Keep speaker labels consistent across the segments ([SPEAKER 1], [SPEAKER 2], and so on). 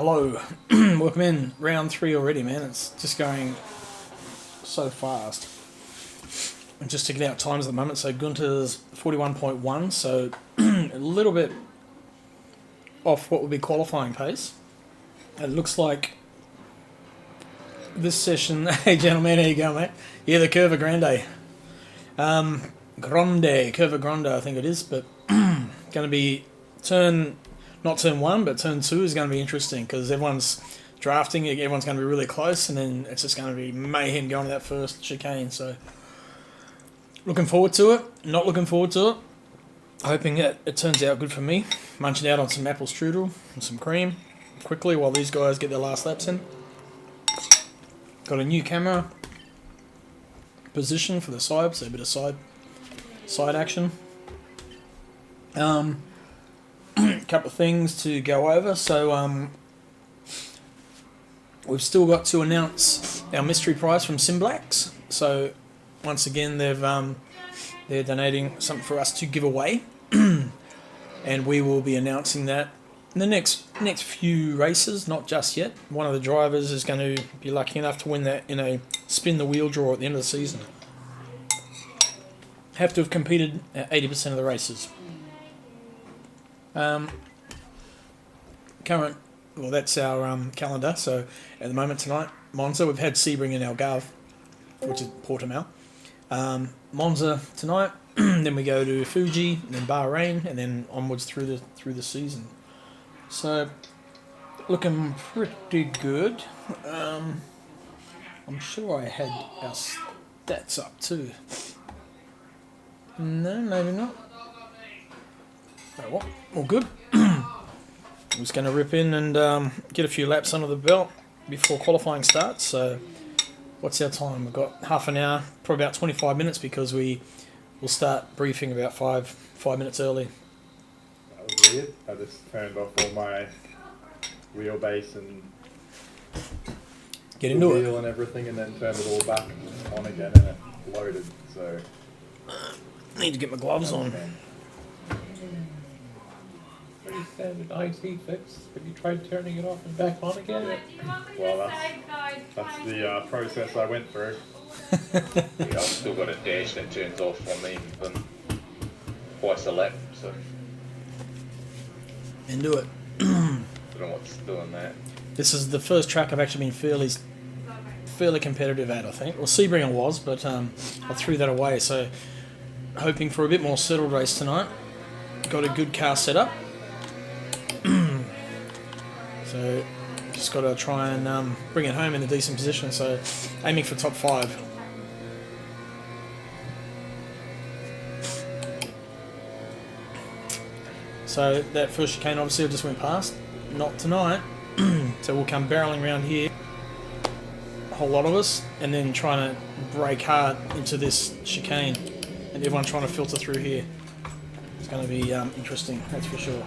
[SPEAKER 1] Hello, welcome in. Round 3 already, man. It's just going so fast. I'm just checking out times at the moment. So Gunter's 41.1, so a little bit off what would be qualifying pace. It looks like this session, hey gentlemen, there you go, mate. Yeah, the Curva Grande. Curva Grande, I think it is, but going to be not turn 1, but turn 2 is going to be interesting because everyone's drafting, everyone's going to be really close, and then it's just going to be mayhem going to that first chicane. So, looking forward to it, not looking forward to it. Hoping it turns out good for me. Munching out on some apple strudel and some cream quickly while these guys get their last laps in. Got a new camera position for the side, so a bit of side action. Couple of things to go over. So we've still got to announce our mystery prize from Simblacks. So once again, they're donating something for us to give away, and we will be announcing that in the next few races. Not just yet. One of the drivers is going to be lucky enough to win that in a spin the wheel draw at the end of the season. Have to have competed at 80% of the races. That's our calendar. So at the moment tonight, Monza. We've had Sebring and Algarve, which is Portimao. Monza tonight. Then we go to Fuji, and then Bahrain, and then onwards through the season. So looking pretty good. I'm sure I had our stats up too. No, maybe not. Oh, well, all good. I'm just going to rip in and get a few laps under the belt before qualifying starts. So, what's our time? We've got half an hour, probably about 25 minutes because we'll start briefing about five minutes early.
[SPEAKER 2] That was weird. I just turned off all my wheelbase and
[SPEAKER 1] get into
[SPEAKER 2] wheel
[SPEAKER 1] it
[SPEAKER 2] and everything, and then turned it all back on again, and it loaded. So
[SPEAKER 1] need to get my gloves on.
[SPEAKER 3] Pretty standard IT fix. Have you tried turning it off and back on again?
[SPEAKER 2] well, that's the process I went through.
[SPEAKER 3] Yeah, I've still got a dash that turns off on me twice a lap, so
[SPEAKER 1] Into it.
[SPEAKER 3] I don't know what's doing that.
[SPEAKER 1] This is the first track I've actually been fairly competitive at, I think. Well, Sebring was, but I threw that away. So, hoping for a bit more settled race tonight. Got a good car set up. So, just got to try and bring it home in a decent position. So, aiming for top 5. So, that first chicane obviously I just went past. Not tonight. So, we'll come barreling around here. A whole lot of us. And then trying to brake hard into this chicane. And everyone trying to filter through here. It's going to be interesting, that's for sure.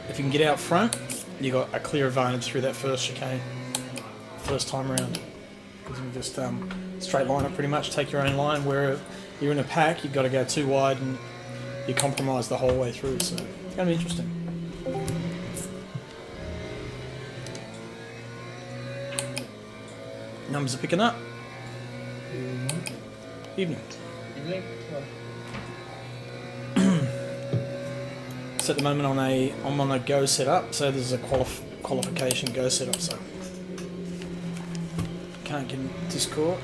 [SPEAKER 1] If you can get out front, you got a clear advantage through that first chicane, first time round. Because you just straight line it pretty much, take your own line. Where you're in a pack, you've got to go too wide and you compromise the whole way through. So it's going to be interesting. Numbers are picking up. Evening. So at the moment I'm on a go setup, so this is a qualification go setup, so can't get in Discord.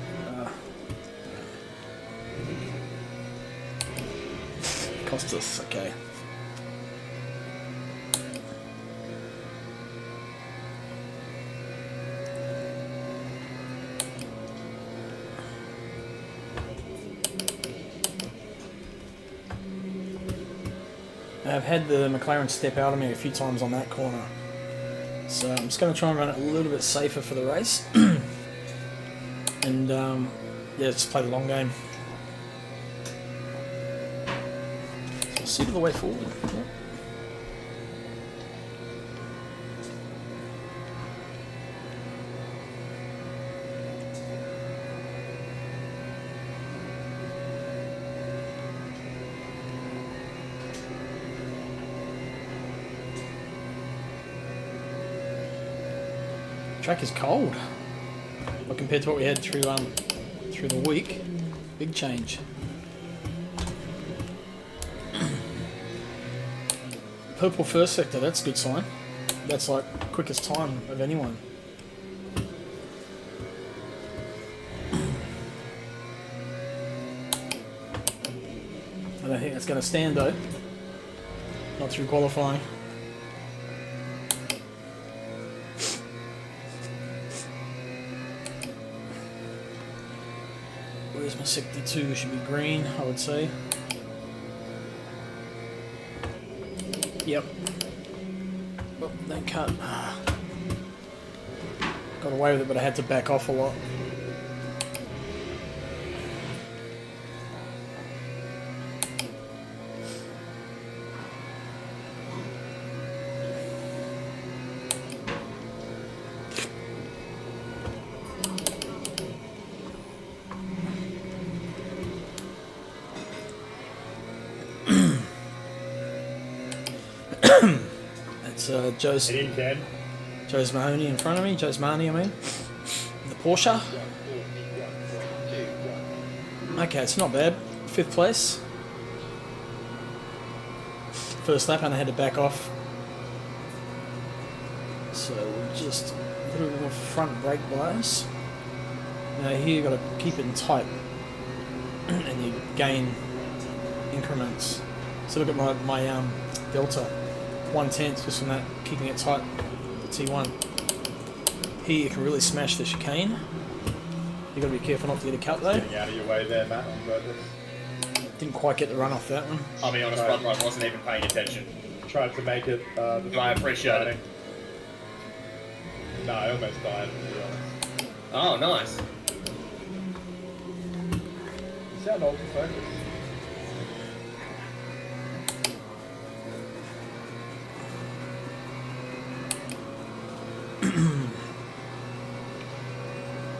[SPEAKER 1] Cost us, okay. I've had the McLaren step out of me a few times on that corner. So I'm just going to try and run it a little bit safer for the race. And yeah, just play the long game. So I'll see to the way forward. Yeah. Track is cold. But compared to what we had through the week, big change. Purple first sector, that's a good sign. That's like quickest time of anyone. I don't think that's going to stand though. Not through qualifying. Where's my sector 2? Should be green, I would say. Yep. Oh, that cut. Got away with it, but I had to back off a lot. That's Joe's Mahoney in front of me. Joe's Mahoney, I mean. The Porsche. Okay, it's not bad. 5th place. First lap and I had to back off. So just a little more front brake bias. Now here you've got to keep it in tight. And you gain increments. So look at my delta. 1/10 just from that, keeping it tight, the T1. Here you can really smash the chicane. You've got to be careful not to get a cut though.
[SPEAKER 2] Getting out of your way there, Matt, on purpose.
[SPEAKER 1] Didn't quite get the run off that one.
[SPEAKER 3] I'll be honest, I wasn't even paying attention.
[SPEAKER 2] Tried to make it.
[SPEAKER 3] I appreciate it.
[SPEAKER 2] No, I almost died, to be honest.
[SPEAKER 3] Oh, nice.
[SPEAKER 2] You sound old to focus.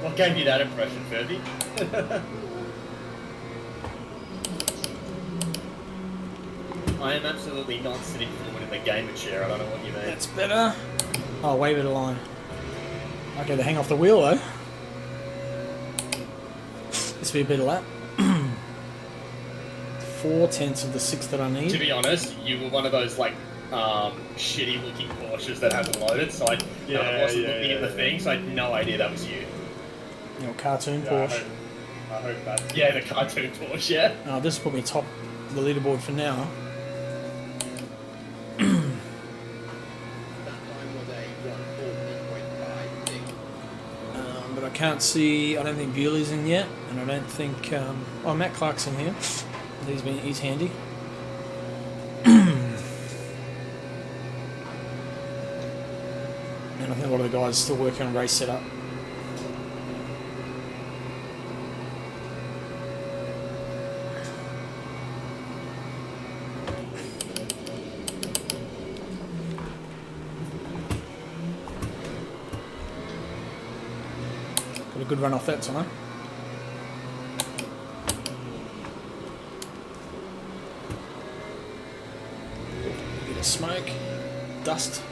[SPEAKER 3] What gave you that impression, Fergie? I am absolutely not sitting forward in the gamer chair. I don't know what you mean.
[SPEAKER 1] That's better. Oh, wave it a line. Okay, to hang off the wheel though. This will be a better lap. 4/10 of the 6 that I need.
[SPEAKER 3] To be honest, you were one of those like shitty looking Porsches that hasn't loaded, so I wasn't looking at the thing, so I had no idea that was you.
[SPEAKER 1] You know, cartoon
[SPEAKER 2] Yeah,
[SPEAKER 1] Porsche.
[SPEAKER 2] I hope that's...
[SPEAKER 3] Yeah, the cartoon Porsche, yeah.
[SPEAKER 1] This will put me top of the leaderboard for now. But I can't see, I don't think Bewley's in yet, and I don't think, oh, Matt Clark's in here. He's handy. And I think a lot of the guys are still working on race setup. Got a good run off that time. Bit of smoke, dust.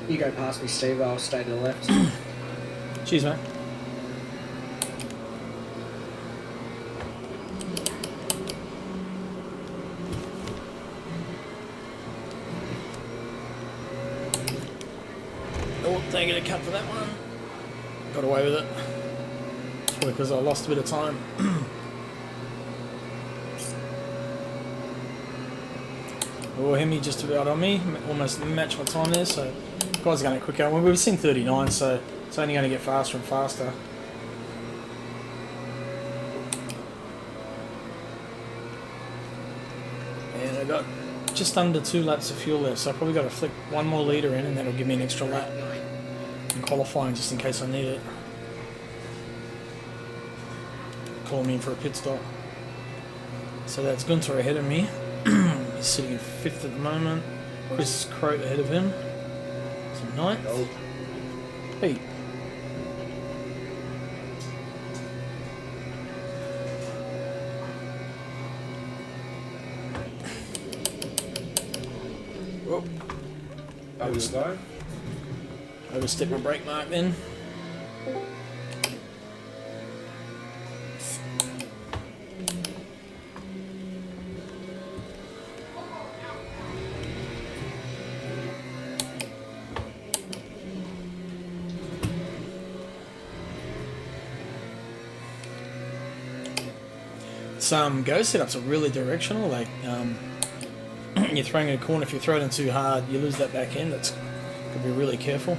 [SPEAKER 4] You go past me, Steve. I'll stay to the left.
[SPEAKER 1] Cheers, mate. Oh, dang it, a cut for that one. Got away with it. It's probably because I lost a bit of time. Oh, Hemi just about on me. Almost matched my time there, so guys are going to quicker. Well, we've seen 39, so it's only going to get faster and faster. And I got just under 2 laps of fuel left, so I probably got to flick 1 more litre in, and that'll give me an extra lap in qualifying just in case I need it. Call me in for a pit stop. So that's Gunter ahead of me. He's sitting in 5th at the moment. Chris Croat ahead of him. He's in 9th. Hey. Whoa.
[SPEAKER 2] Under the zone.
[SPEAKER 1] Overstep my brake mark then. Some go setups are really directional. Like you're throwing in a corner. If you throw it in too hard, you lose that back end. That's got to be really careful.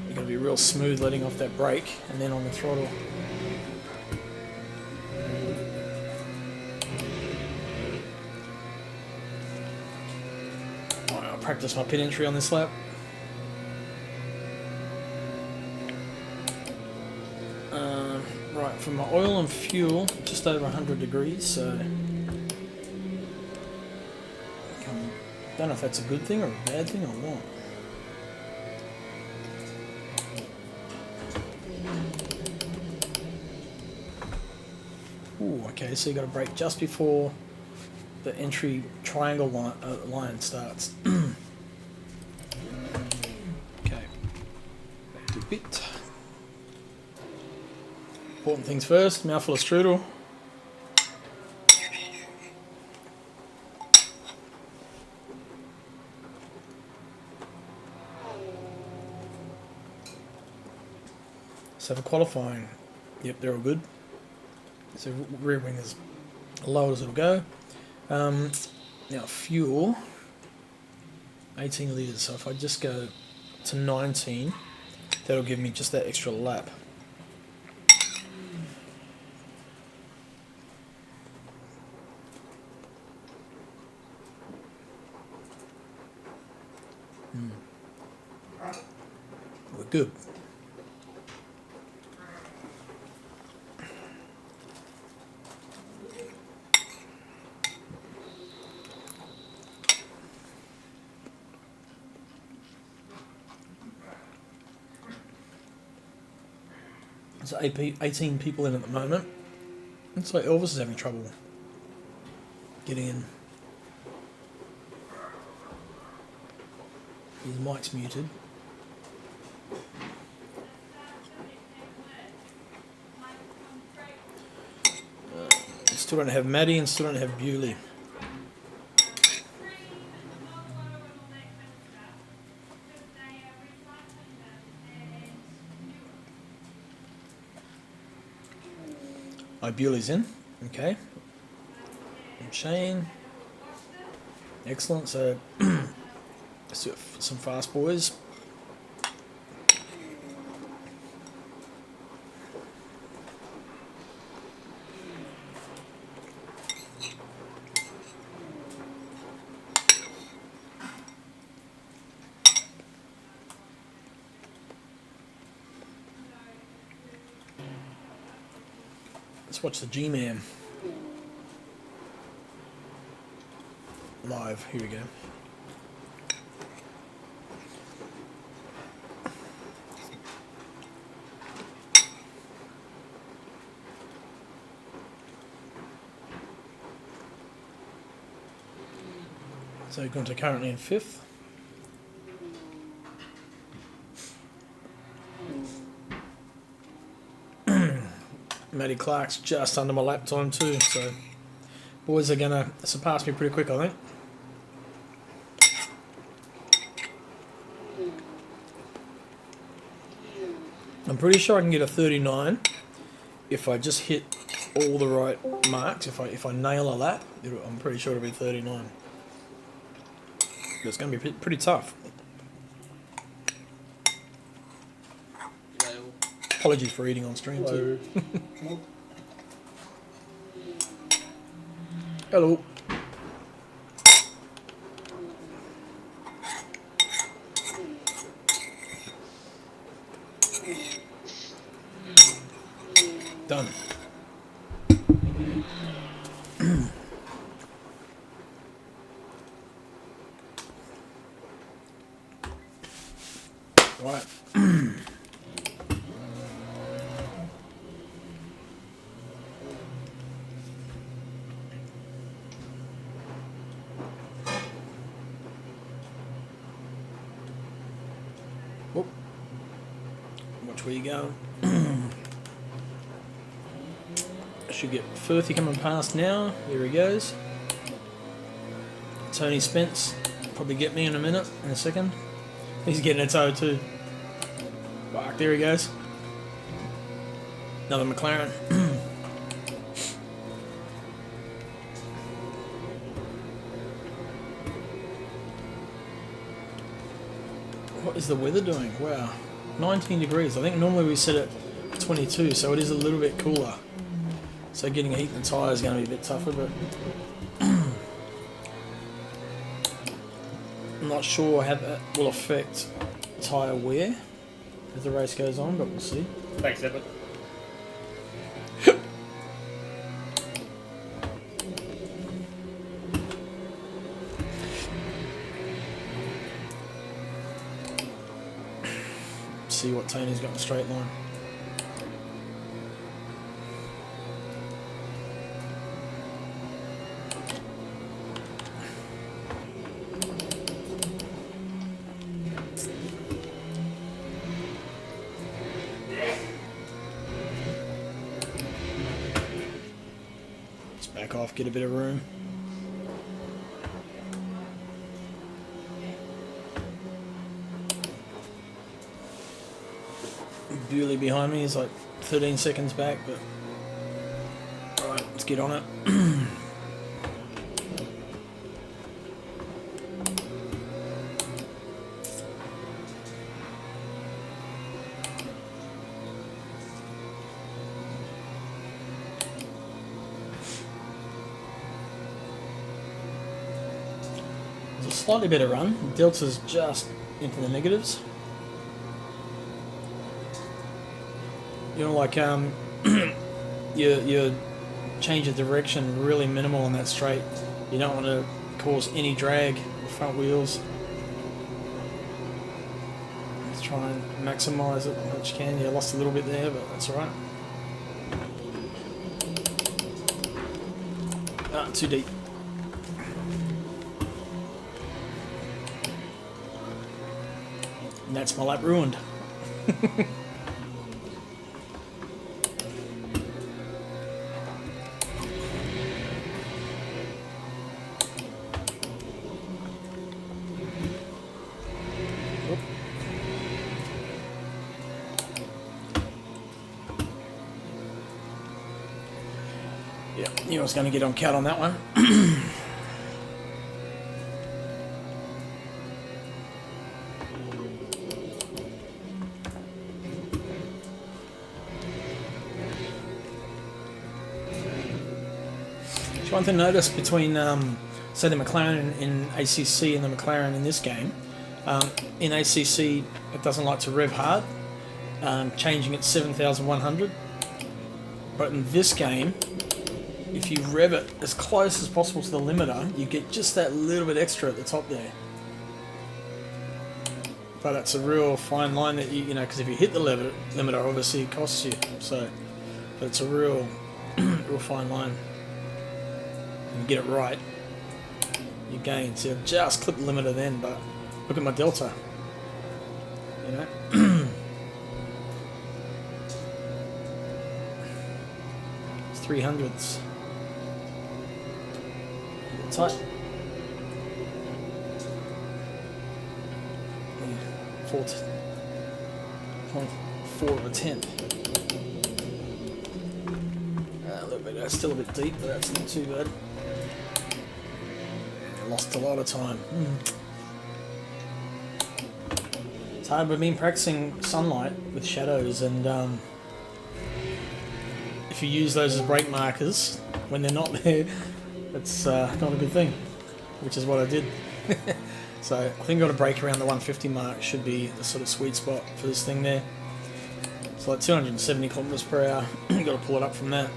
[SPEAKER 1] You've got to be real smooth letting off that brake and then on the throttle. Alright, I'll practice my pit entry on this lap. Right, for my oil and fuel, just over 100 degrees, so don't know if that's a good thing or a bad thing or what. Ooh, okay, so you got to brake just before the entry triangle line starts. Okay, back to bit. Important things first, mouthful of strudel. So for qualifying, yep, they're all good. So rear wing is low as it'll go. Now fuel, 18 litres. So if I just go to 19, that'll give me just that extra lap. We're good. There's 18 people in at the moment. Looks like Elvis is having trouble getting in. His mic's muted. Still don't have Maddie and still don't have Bewley. Oh, Bewley's in. Okay. And Shane. Excellent. So, let's do it for some fast boys. Let's watch the G-Man live. Here we go. So Gunter currently in 5th. Matty Clark's just under my lap time too, so boys are gonna surpass me pretty quick, I think. I'm pretty sure I can get a 39 if I just hit all the right marks. If I nail a lap, I'm pretty sure it'll be 39. But it's gonna be pretty tough. Apologies for eating on stream too. Hello. Done. Right. Which way you going? Should get Firthy coming past now. Here he goes. Tony Spence probably get me in a second. He's getting a toe too. Fuck, there he goes. Another McLaren. What is the weather doing? Wow. 19 degrees. I think normally we set it 22, so it is a little bit cooler. So getting a heat in the tyre is going to be a bit tougher, but I'm not sure how that will affect tyre wear as the race goes on, but we'll see.
[SPEAKER 3] Thanks, Edward.
[SPEAKER 1] See what Tony's got in the straight line. Just back off, get a bit of room. Bewley behind me is like 13 seconds back, but alright, let's get on it. It's a slightly better run. Delta's just into the negatives. You know, like your change of direction really minimal on that straight. You don't want to cause any drag on the front wheels. Let's try and maximise it as much as you can. Yeah, lost a little bit there, but that's alright. Ah, too deep. And that's my lap ruined. Yeah, knew I was going to get on cat on that one. One thing to notice between, say, the McLaren in ACC and the McLaren in this game, in ACC it doesn't like to rev hard, changing at 7,100, but in this game, if you rev it as close as possible to the limiter, you get just that little bit extra at the top there. But it's a real fine line that you know, because if you hit the limiter, obviously it costs you. So, but it's a real, real fine line. You get it right, you gain. See, I've just clipped the limiter then, but look at my delta. You know, it's 300ths. Tight. 4.4 of a tenth. A little bit. That's still a bit deep, but that's not too bad. Lost a lot of time. It's hard. We've been practicing sunlight with shadows, and if you use those as brake markers when they're not there, it's not a good thing, which is what I did. So I think I've got a brake around the 150 mark should be the sort of sweet spot for this thing there. It's like 270 kilometers per hour. Got to pull it up from that.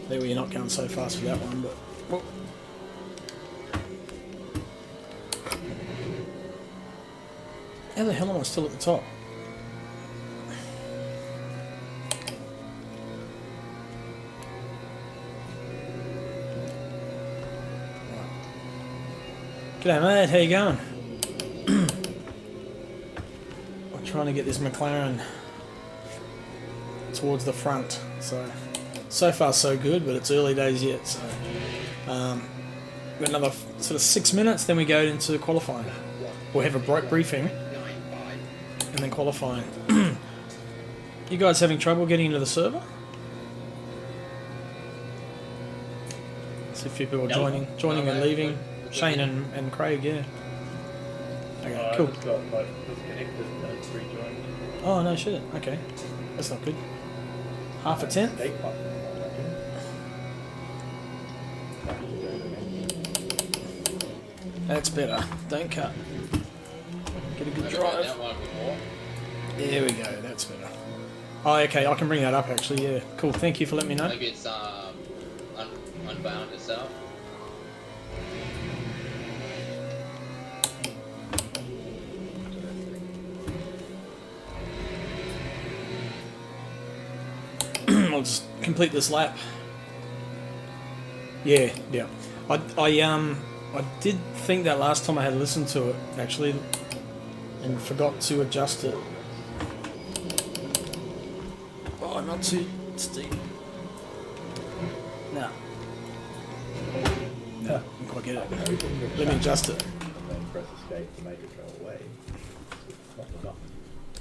[SPEAKER 1] There you're not going so fast for that one, but well. How the hell am I still at the top? G'day mate, how you going? I'm trying to get this McLaren towards the front, so far so good, but it's early days yet, so we've got another sort of 6 minutes, then we go into qualifying. We'll have a briefing and then qualifying. You guys having trouble getting into the server? See a few people joining and leaving. Shane and Craig, yeah. Okay, cool.
[SPEAKER 2] I just got like disconnected and it's rejoined.
[SPEAKER 1] Oh no shit. Okay, that's not good. Half a tenth.
[SPEAKER 2] Stake button, I reckon.
[SPEAKER 1] That's better. Don't cut. Get a good drive.
[SPEAKER 3] That one before.
[SPEAKER 1] There we go. That's better. Oh, okay. I can bring that up actually. Yeah. Cool. Thank you for letting me know.
[SPEAKER 5] Maybe it's unbound itself.
[SPEAKER 1] I'll just complete this lap. Yeah. I did think that last time I had listened to it actually, and forgot to adjust it. Oh, not too steep. No. No, didn't quite get it. Let me adjust it.
[SPEAKER 2] And then press escape to make it go away. Not the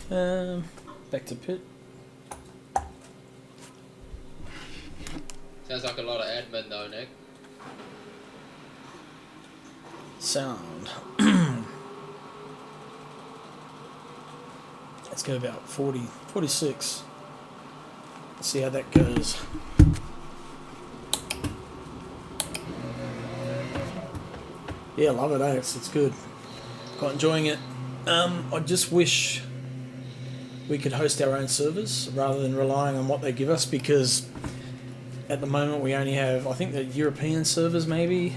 [SPEAKER 2] button.
[SPEAKER 1] Back to pit.
[SPEAKER 5] Sounds like a lot of admin though, Nick.
[SPEAKER 1] Sound. Let's go about 46. Let's see how that goes. Yeah, love it, eh? It's good. Quite enjoying it. I just wish we could host our own servers rather than relying on what they give us, because at the moment we only have, I think, the European servers maybe.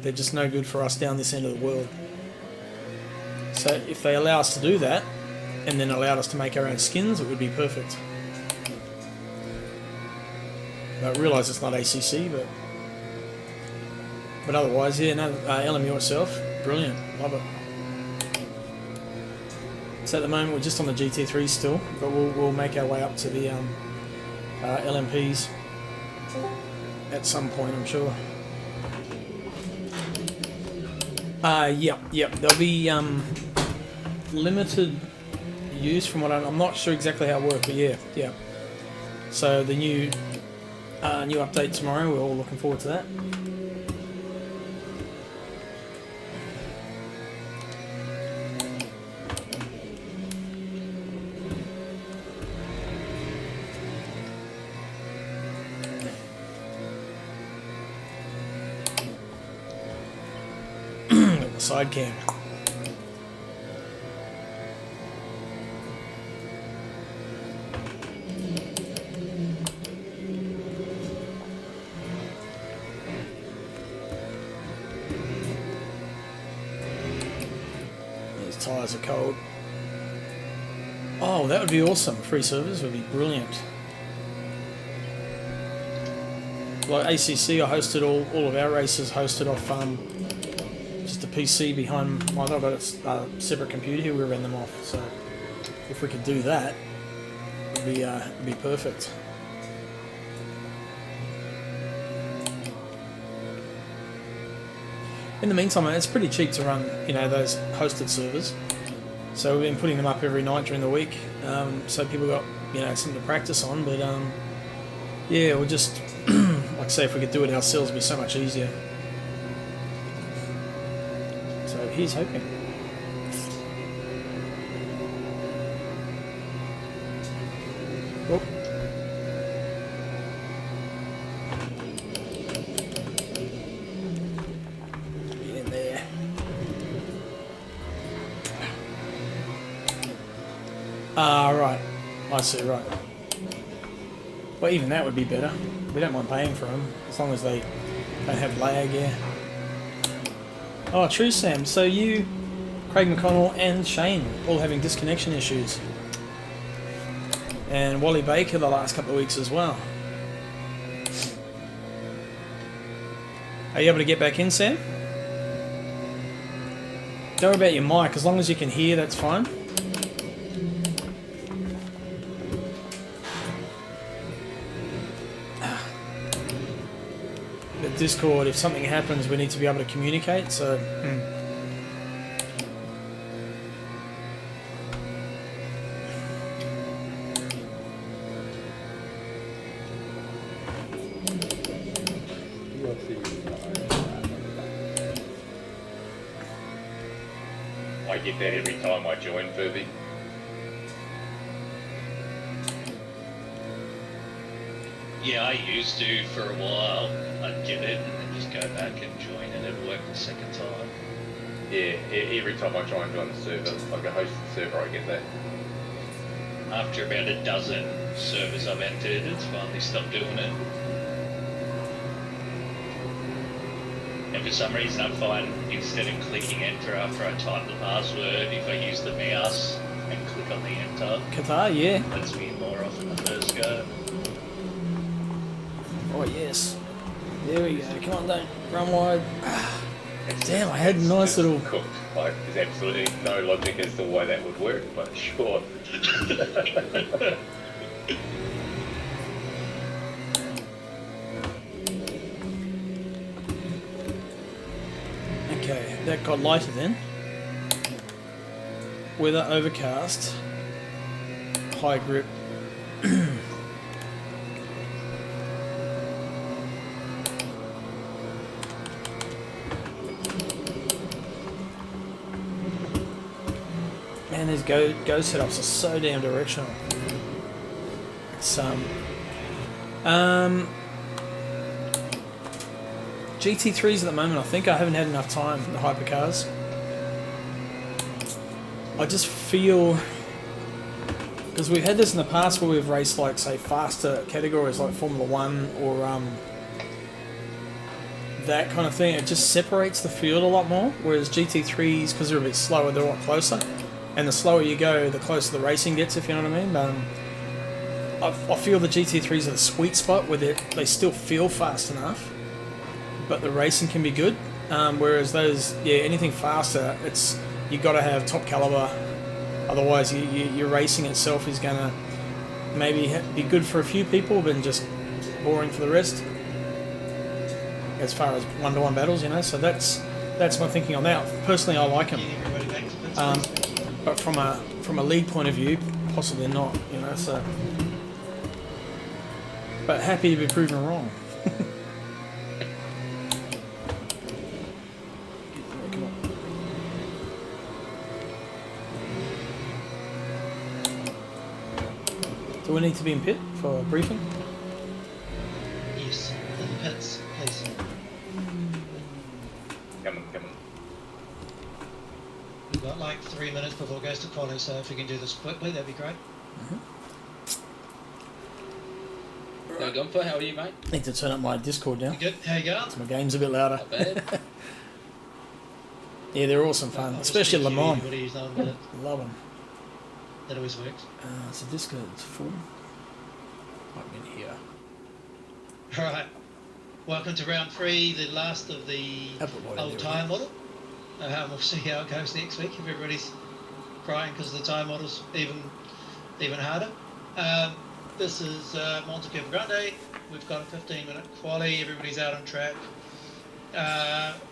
[SPEAKER 1] They're just no good for us down this end of the world. So if they allow us to do that, and then allowed us to make our own skins, it would be perfect. I realise it's not ACC, but otherwise, yeah, no, LMU itself, brilliant, love it. So at the moment we're just on the GT3 still, but we'll make our way up to the LMPs at some point, I'm sure. Yep. There'll be limited use from what I'm not sure exactly how it works, but yeah. So the new update tomorrow, we're all looking forward to that. The side cam. These tyres are cold. Oh, that would be awesome. Free servers would be brilliant. Like ACC, I hosted all of our races hosted off just a PC behind. Well, I've got a separate computer here. We ran them off. So if we could do that, it'd be perfect. In the meantime, it's pretty cheap to run, those hosted servers. So we've been putting them up every night during the week, so people got, something to practice on. But yeah, we'll just, like I say, if we could do it ourselves, it'd be so much easier. So here's hoping. Oh. Get in there. Right. I see, right. Well, even that would be better. We don't mind paying for them, as long as they don't have lag, yeah. Oh, true, Sam. So you, Craig McConnell and Shane all having disconnection issues. And Wally Baker the last couple of weeks as well. Are you able to get back in, Sam? Don't worry about your mic. As long as you can hear, that's fine. But Discord, if something happens, we need to be able to communicate, so...
[SPEAKER 3] I get that every time I join Furby.
[SPEAKER 6] Yeah, I used to for a while. I'd get it and then just go back and join and it worked the second time.
[SPEAKER 3] Yeah, every time I try and join the server, like a hosted server, I get that.
[SPEAKER 6] After about a dozen servers I've entered, it's finally stopped doing it. And for some reason I find instead of clicking enter after I type the password, if I use the mouse and click on the enter,
[SPEAKER 1] Qatar, yeah.
[SPEAKER 6] it lets me in more often the first go.
[SPEAKER 1] Oh, yes. There we go. Come on, don't run wide. Damn, I had a nice little...
[SPEAKER 3] Cooked. Like, there's absolutely no logic as to why that would work, but sure.
[SPEAKER 1] Okay, that got lighter then. Weather overcast. High grip. Man, these go setups are so damn directional. It's GT3s at the moment. I think I haven't had enough time for the hypercars. I just feel, because we've had this in the past where we've raced like say faster categories like Formula 1 or that kind of thing. It just separates the field a lot more. Whereas GT3s, because they're a bit slower, they're a lot closer. And the slower you go, the closer the racing gets, if you know what I mean. I feel the GT3s are the sweet spot where they still feel fast enough, but the racing can be good. Whereas those, yeah, anything faster, you got to have top caliber. Otherwise, your racing itself is gonna maybe be good for a few people, but just boring for the rest. As far as one-to-one battles, you know. So that's my thinking on that. Personally, I like them. But from a league point of view, possibly not, you know, so... But happy to be proven wrong. Come on. Do we need to be in pit for a briefing?
[SPEAKER 7] Yes, in the pits, please.
[SPEAKER 3] Come on.
[SPEAKER 7] We've got like 3 minutes before it goes to quality, so if we can do this quickly, that'd be great.
[SPEAKER 5] No, Gunther, how are you, mate?
[SPEAKER 1] Need to turn up my Discord now.
[SPEAKER 7] You good? How you going?
[SPEAKER 1] So my game's a bit louder.
[SPEAKER 5] Not bad.
[SPEAKER 1] Yeah, they're awesome fun,
[SPEAKER 7] I'll just
[SPEAKER 1] especially Le
[SPEAKER 7] speak to you,
[SPEAKER 1] Mans.
[SPEAKER 7] anybody who's known about it.
[SPEAKER 1] Love them.
[SPEAKER 7] That always works.
[SPEAKER 1] So Discord's full. I'm in here.
[SPEAKER 7] Alright. Welcome to round 3, the last of the old tyre model. We'll see how it goes next week. If everybody's crying because the tyre model's even harder. This is Monza Curva Grande. We've got a 15-minute quali. Everybody's out on track.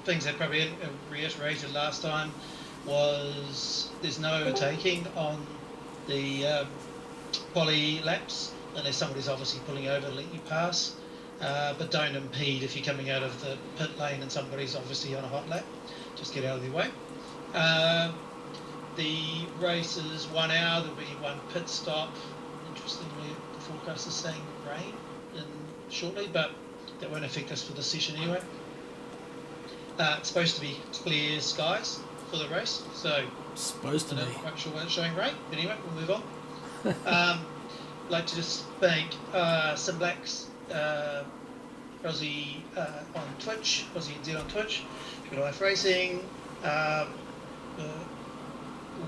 [SPEAKER 7] Things that probably reiterated last time was there's no overtaking on the quali laps unless somebody's obviously pulling over to let you pass. But don't impede if you're coming out of the pit lane and somebody's obviously on a hot lap. Just get out of their way. The race is 1 hour. There'll be one pit stop. Interestingly, the forecast is saying rain shortly, but that won't affect us for the session anyway. It's supposed to be clear skies for the race, so
[SPEAKER 1] Supposed to be.
[SPEAKER 7] I'm not quite sure why it's showing rain. But anyway, we'll move on. I'd like to just thank Simblacks, Aussie on Twitch, CrossyNZ on Twitch, Good Life Racing, all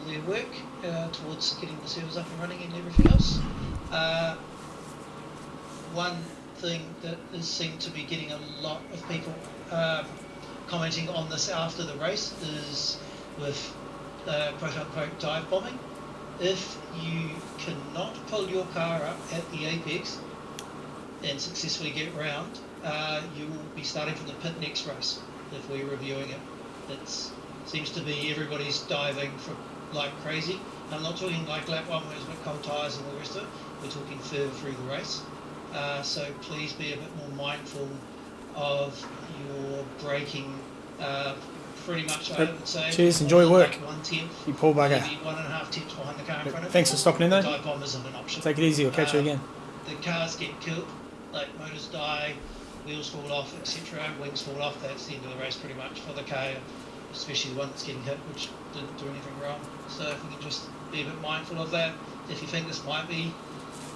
[SPEAKER 7] their work towards getting the servers up and running and everything else. One thing that is seemed to be getting a lot of people commenting on this after the race is with quote-unquote dive bombing. If you cannot pull your car up at the apex and successfully get round, you will be starting from the pit next race if we're reviewing it. It seems to be everybody's diving for like crazy. I'm not talking like lap 1 where it's with cold tyres and all the rest of it. We're talking further through the race. So please be a bit more mindful of your braking. Pretty much, I would say.
[SPEAKER 1] Cheers, enjoy work.
[SPEAKER 7] Like 1/10,
[SPEAKER 1] You poor bugger.
[SPEAKER 7] maybe 1.5 tenths behind the car in front of you.
[SPEAKER 1] Thanks for stopping in though.
[SPEAKER 7] Dive bomb isn't an option.
[SPEAKER 1] Take it easy, I'll catch you again.
[SPEAKER 7] The cars get killed, like motors die, wheels fall off, etc. Wings fall off. That's the end of the race pretty much for the car, especially the one that's getting hit, which didn't do anything wrong. So if we can just be a bit mindful of that. If you think this might be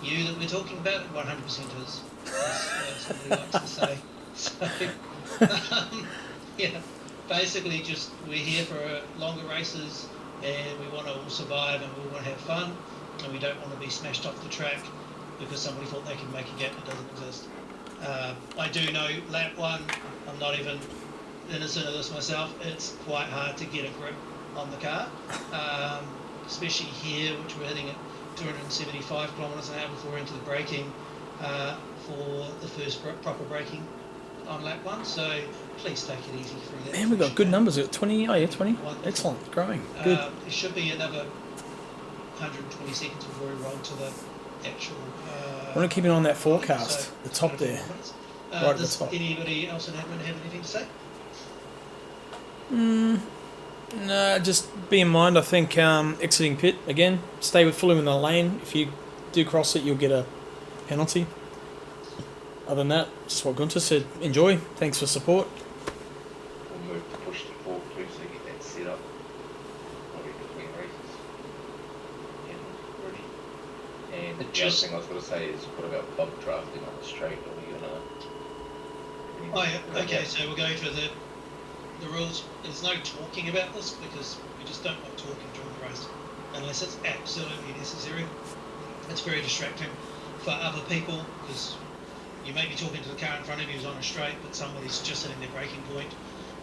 [SPEAKER 7] you that we're talking about, it 100% is, as somebody likes to say. So, yeah. Basically, just we're here for longer races, and we want to all survive, and we want to have fun, and we don't want to be smashed off the track because somebody thought they could make a gap that doesn't exist. I do know lap 1. I'm not even innocent of this myself. It's quite hard to get a grip on the car, especially here, which we're hitting at 275 kilometres an hour before into the braking for the first proper braking on lap 1. So please take it easy through that.
[SPEAKER 1] Man, we've got good numbers. We've got 20. Oh yeah, 20. Excellent, growing. Good.
[SPEAKER 7] It should be another 120 seconds before we roll to the actual.
[SPEAKER 1] I want to keep an eye on that forecast.
[SPEAKER 7] So,
[SPEAKER 1] the top there. Right at the
[SPEAKER 7] does
[SPEAKER 1] top.
[SPEAKER 7] anybody else in admin have anything to say?
[SPEAKER 1] No, just be in mind. I think exiting pit again. Stay fully in the lane. If you do cross it, you'll get a penalty. Other than that, just what Gunter said. Enjoy. Thanks for support.
[SPEAKER 8] We'll move to push to 4 too, so you get that set up. Probably between races. And ready. And the other thing I was going to say is, what about bump drafting on the straight? Are we going to?
[SPEAKER 7] Oh yeah. Okay, so we'll go through the rules. There's no talking about this because we just don't like talking during the race unless it's absolutely necessary. It's very distracting for other people because you may be talking to the car in front of you who's on a straight, but somebody's just hitting their braking point,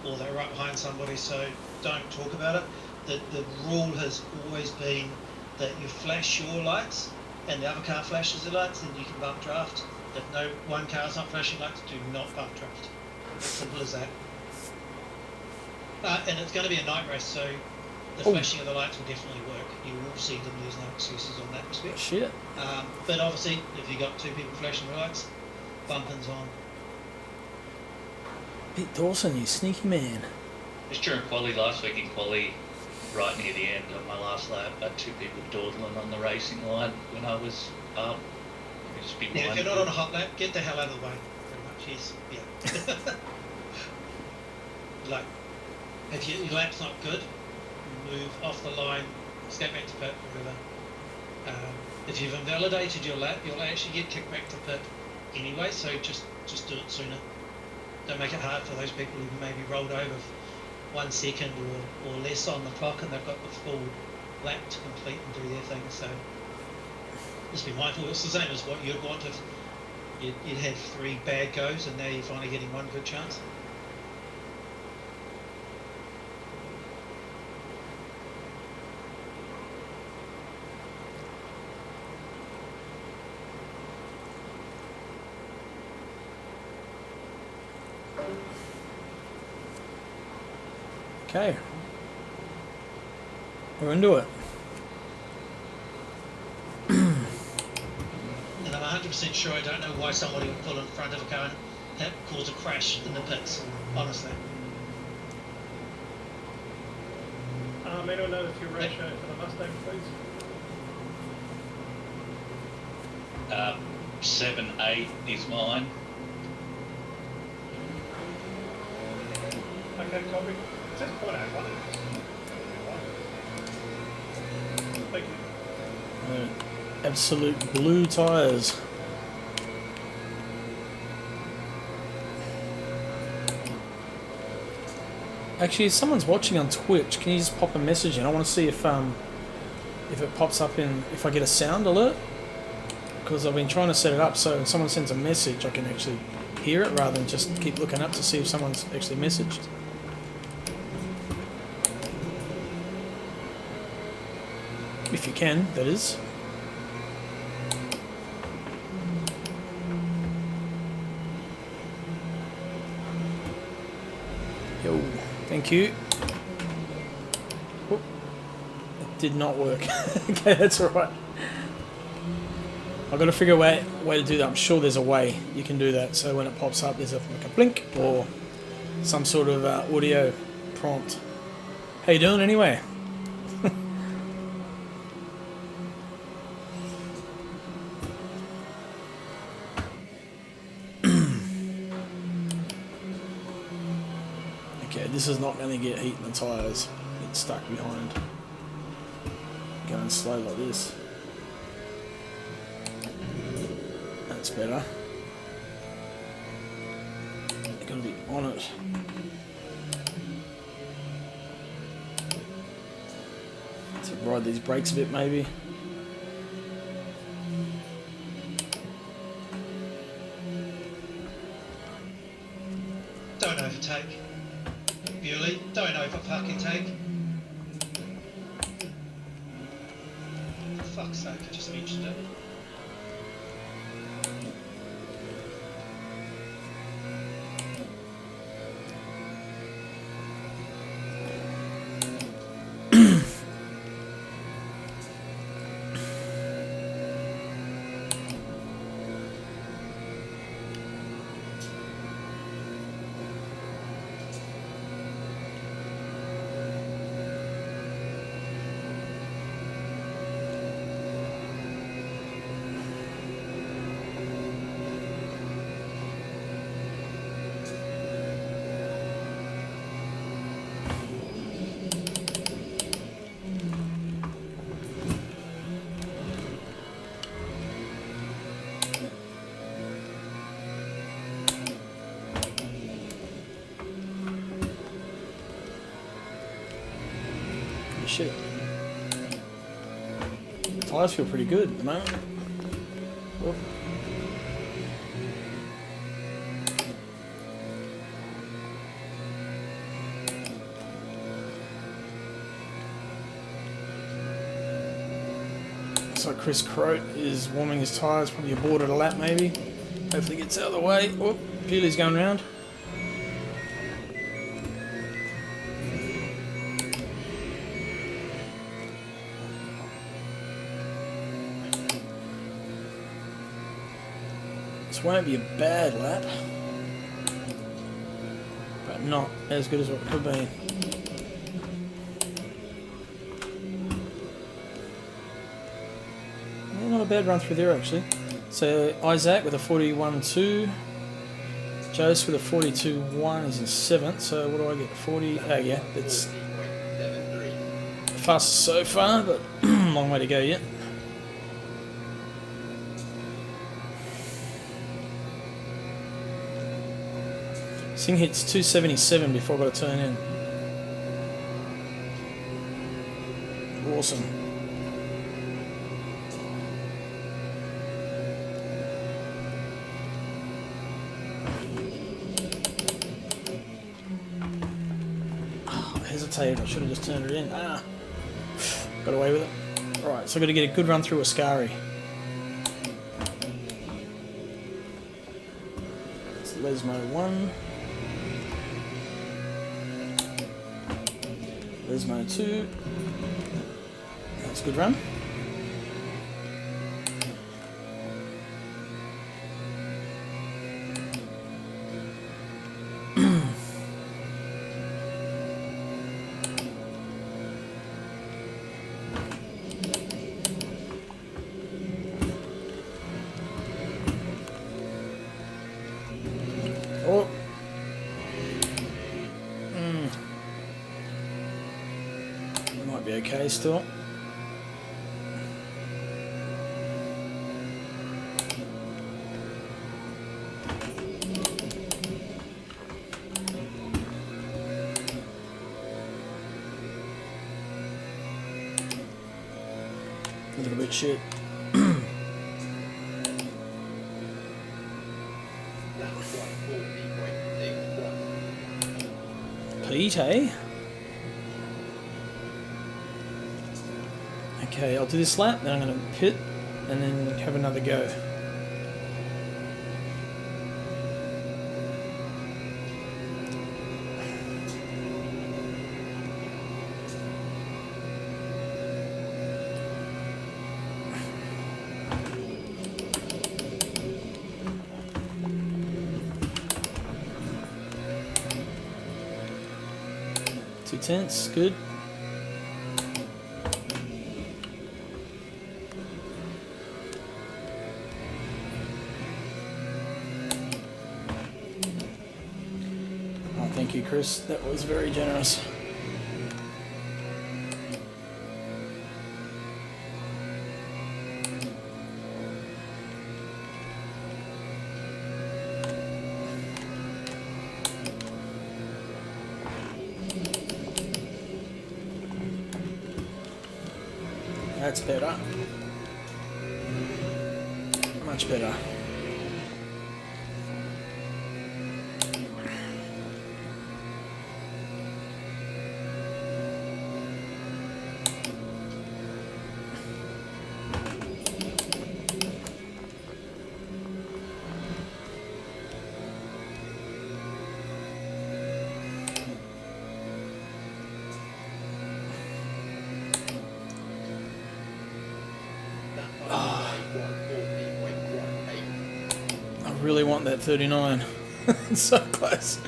[SPEAKER 7] or they're right behind somebody. So don't talk about it. The rule has always been that you flash your lights, and the other car flashes their lights, then you can bump draft. If no one car's not flashing lights, do not bump draft. Simple as that. And it's going to be a night race, so the flashing of the lights will definitely work. You will see them. There's no excuses on that respect.
[SPEAKER 1] Shit.
[SPEAKER 7] But obviously, if you got 2 people flashing their lights, bumping's on.
[SPEAKER 1] Pete Dawson, you sneaky man.
[SPEAKER 6] Just during quali last week in quali, right near the end of my last lap, I had 2 people dawdling on the racing line when I was up. Just be
[SPEAKER 7] Yeah, if you're not on a hot lap, get the hell out of the way. Pretty much, yes. Yeah. Like, if your lap's not good, move off the line, step back to pit, whatever. If you've invalidated your lap, you'll actually get kicked back to pit anyway, so just do it sooner. Don't make it hard for those people who maybe rolled over 1 second or less on the clock and they've got the full lap to complete and do their thing. So just be mindful. It's the same as what you'd want if you'd had 3 bad goes and now you're finally getting 1 good chance.
[SPEAKER 1] Okay. We're into it.
[SPEAKER 7] And I'm 100% sure I don't know why somebody would pull in front of a car and cause a crash in the pits, honestly.
[SPEAKER 9] May I know if your ratio for the Mustang, please?
[SPEAKER 6] 7-8 is mine.
[SPEAKER 9] Okay, copy. It says 0.81. Thank you.
[SPEAKER 1] Absolute blue tyres. Actually, if someone's watching on Twitch, can you just pop a message in? I want to see if it pops up in, if I get a sound alert. Because I've been trying to set it up so when someone sends a message, I can actually hear it rather than just keep looking up to see if someone's actually messaged. If you can, that is. Yo, thank you. Oop. It did not work. Okay, that's alright. I've got to figure a way to do that. I'm sure there's a way you can do that. So when it pops up, there's like a blink or some sort of audio prompt. How you doing anyway? Okay, this is not going to get heat in the tyres. Get stuck behind. Going slow like this. That's better. Got to be on it. To ride these brakes a bit, maybe.
[SPEAKER 7] Don't overtake. Bewley, don't over fucking take. For fuck's sake, I just mentioned it.
[SPEAKER 1] Shit. Tyres feel pretty good at the moment. Oh. So Chris Croat is warming his tyres, probably aborted a lap maybe. Hopefully gets out of the way. Oh, Peely's going round. This won't be a bad lap, but not as good as what it could be. Yeah, not a bad run through there actually. So Isaac with a 41.2, Jose with a 42.1, he's in 7th, so what do I get, 40, oh yeah, that's fastest so far, but long way to go yet. This thing hits 277 before I got to turn in. Awesome. Oh, I hesitated, I should have just turned it in. Ah, got away with it. Alright, so I've got to get a good run through Ascari. It's Lesmo 1. Lesmo 2. That's a good run. Oh. Might be okay still. A little bit shit. Pete, eh? Okay, I'll do this lap, then I'm going to pit, and then have another go. Two tenths, good. Oh, thank you, Chris. That was very generous. That's better. Much better. I really want that 39. It's so close.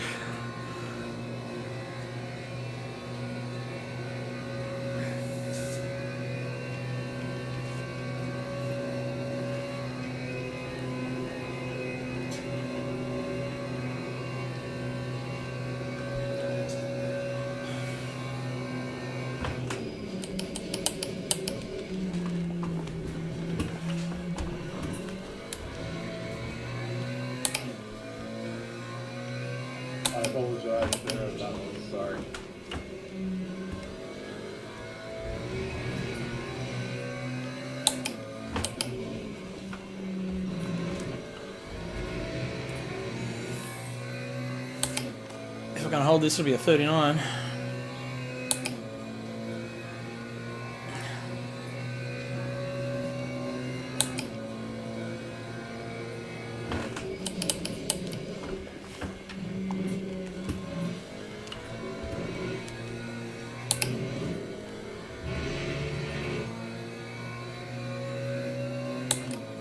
[SPEAKER 2] I apologise for that one, sorry.
[SPEAKER 1] If I can hold this, it'll be a 39.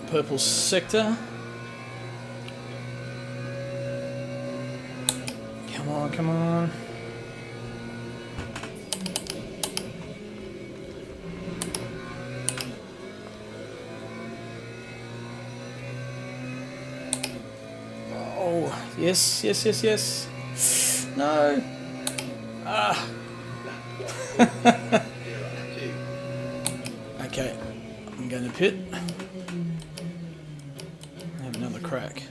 [SPEAKER 1] Purple sector. Come on, come on. Oh, yes, yes, yes, yes. No. Ah. Okay, I'm going to pit. Have another crack.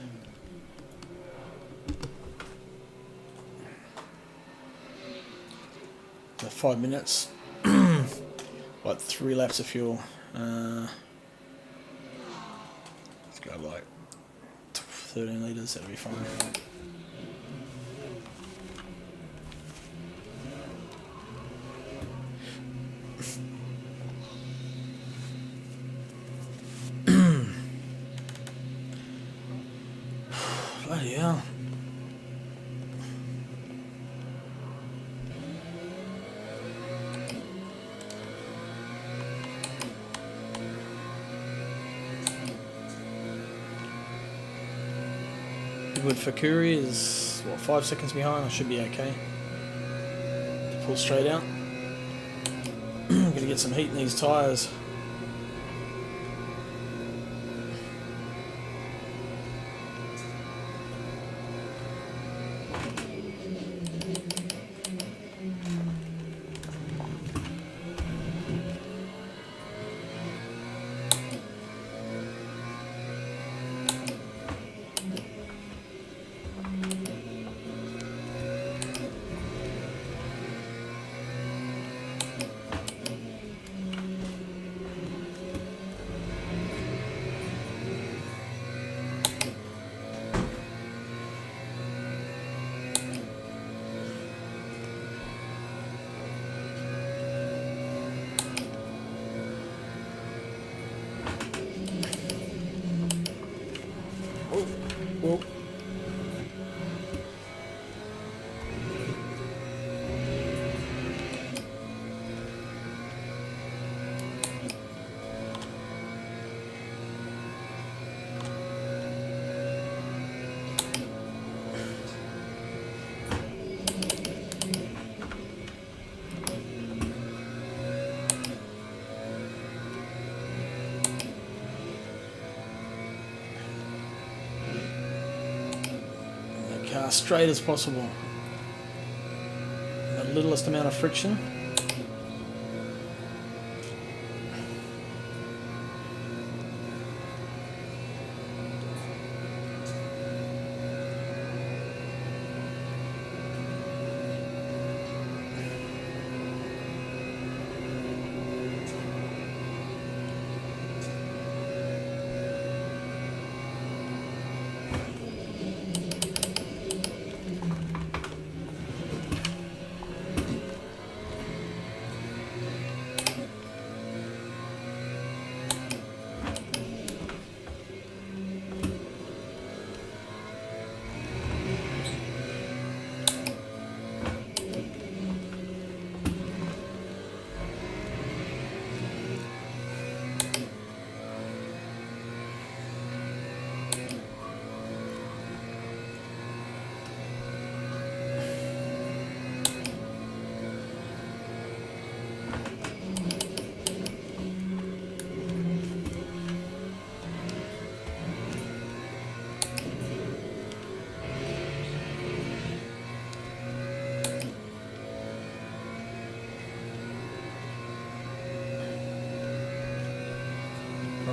[SPEAKER 1] So 5 minutes. What, 3 laps of fuel? Let's go like 13 litres, that'll be fine. Bloody hell. Goodwood Fakuri is, what, 5 seconds behind? I should be okay. To pull straight out. I'm gonna get some heat in these tyres. Whoa. Car straight as possible. The littlest amount of friction.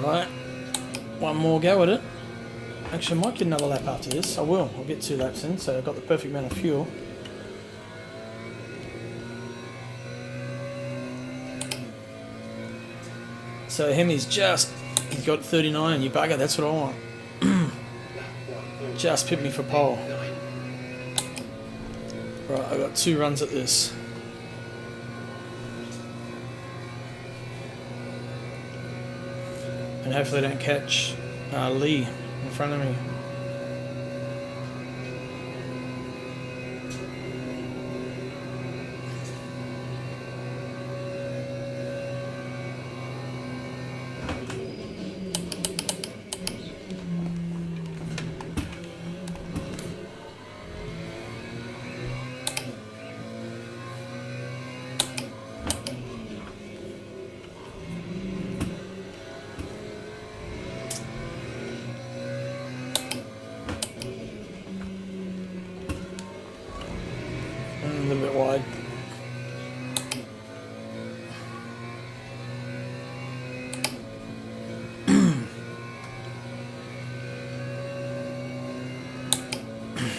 [SPEAKER 1] Right, one more go at it. Actually, I might get another lap after this. I will. I'll get 2 laps in, so I've got the perfect amount of fuel. So Hemi's he's got 39, you bugger, that's what I want. Just pipped me for pole. Right, I've got 2 runs at this. And hopefully I don't catch Lee in front of me. A little bit wide.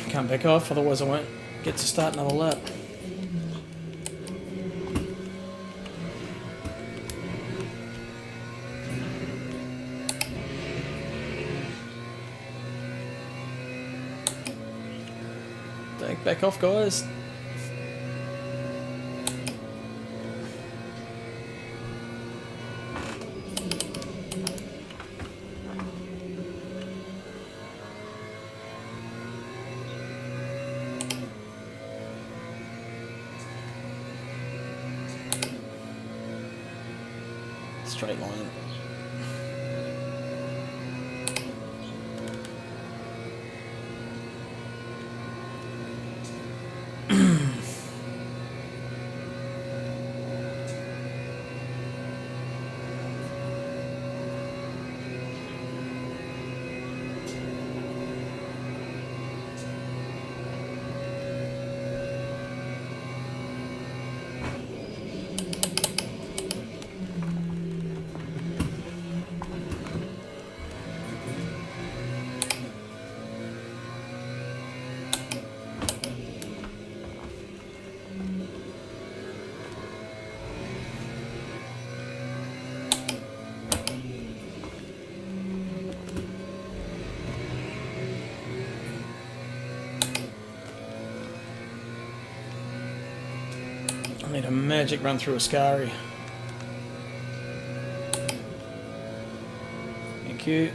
[SPEAKER 1] Can't back off, otherwise I won't get to start another lap. Don't back off, guys. Straight line. I need a magic run through Ascari. Thank you.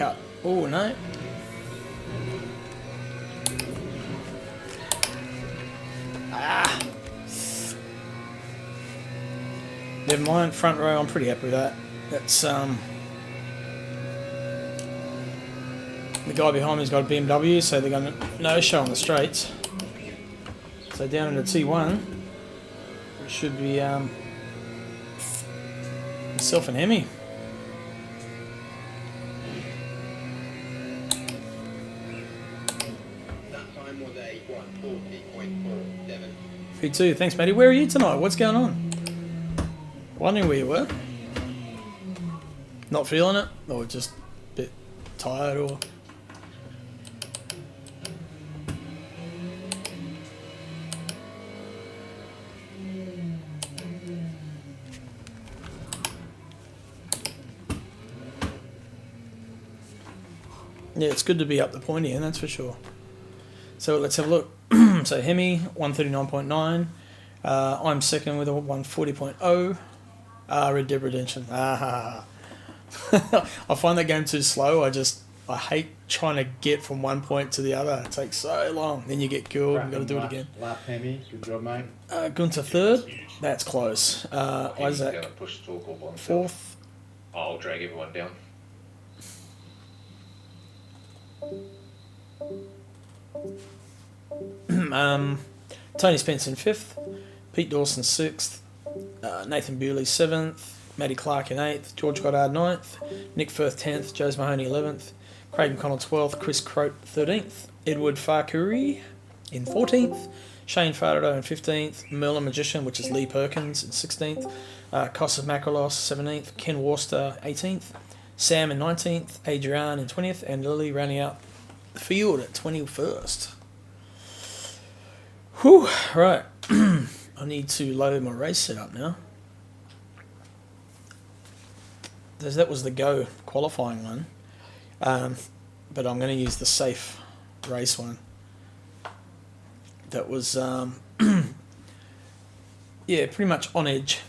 [SPEAKER 1] cut. Oh, no. Ah! Never mind, front row, I'm pretty happy with that. That's, the guy behind me's got a BMW, so they're going to no-show on the straights. So down into T1, it should be, myself and Hemi. P2, thanks matey. Where are you tonight? What's going on? Wondering where you were. Not feeling it? Or just a bit tired or... Yeah, it's good to be up the pointy end, that's for sure. So let's have a look. So Hemi, 139.9. I'm second with a 140.0. Red Dead Redemption. I find that game too slow. I hate trying to get from one point to the other. It takes so long. Then you get killed. You've got to do it again.
[SPEAKER 2] Lap Hemi, good job, mate.
[SPEAKER 1] Gunter third. That's close. Isaac
[SPEAKER 8] Gonna push talk all by himself.
[SPEAKER 1] fourth.
[SPEAKER 8] I'll drag everyone down.
[SPEAKER 1] Tony Spence in fifth. Pete Dawson sixth. Nathan Bewley seventh. Matty Clark in eighth. George Goddard ninth. Nick Firth 10th. Jose Mahoney 11th. Craig McConnell 12th. Chris Croat 13th. Edward Farkuri in 14th. Shane Farado in 15th. Merlin Magician, which is Lee Perkins, in 16th. Kostas Makalos 17th. Ken Worcester 18th. Sam in 19th. Adrian in 20th. And Lily rounding out the field at 21st. Whew, right. I need to load my race setup now. That was the Go qualifying one. But I'm going to use the safe race one. That was, yeah, pretty much on edge.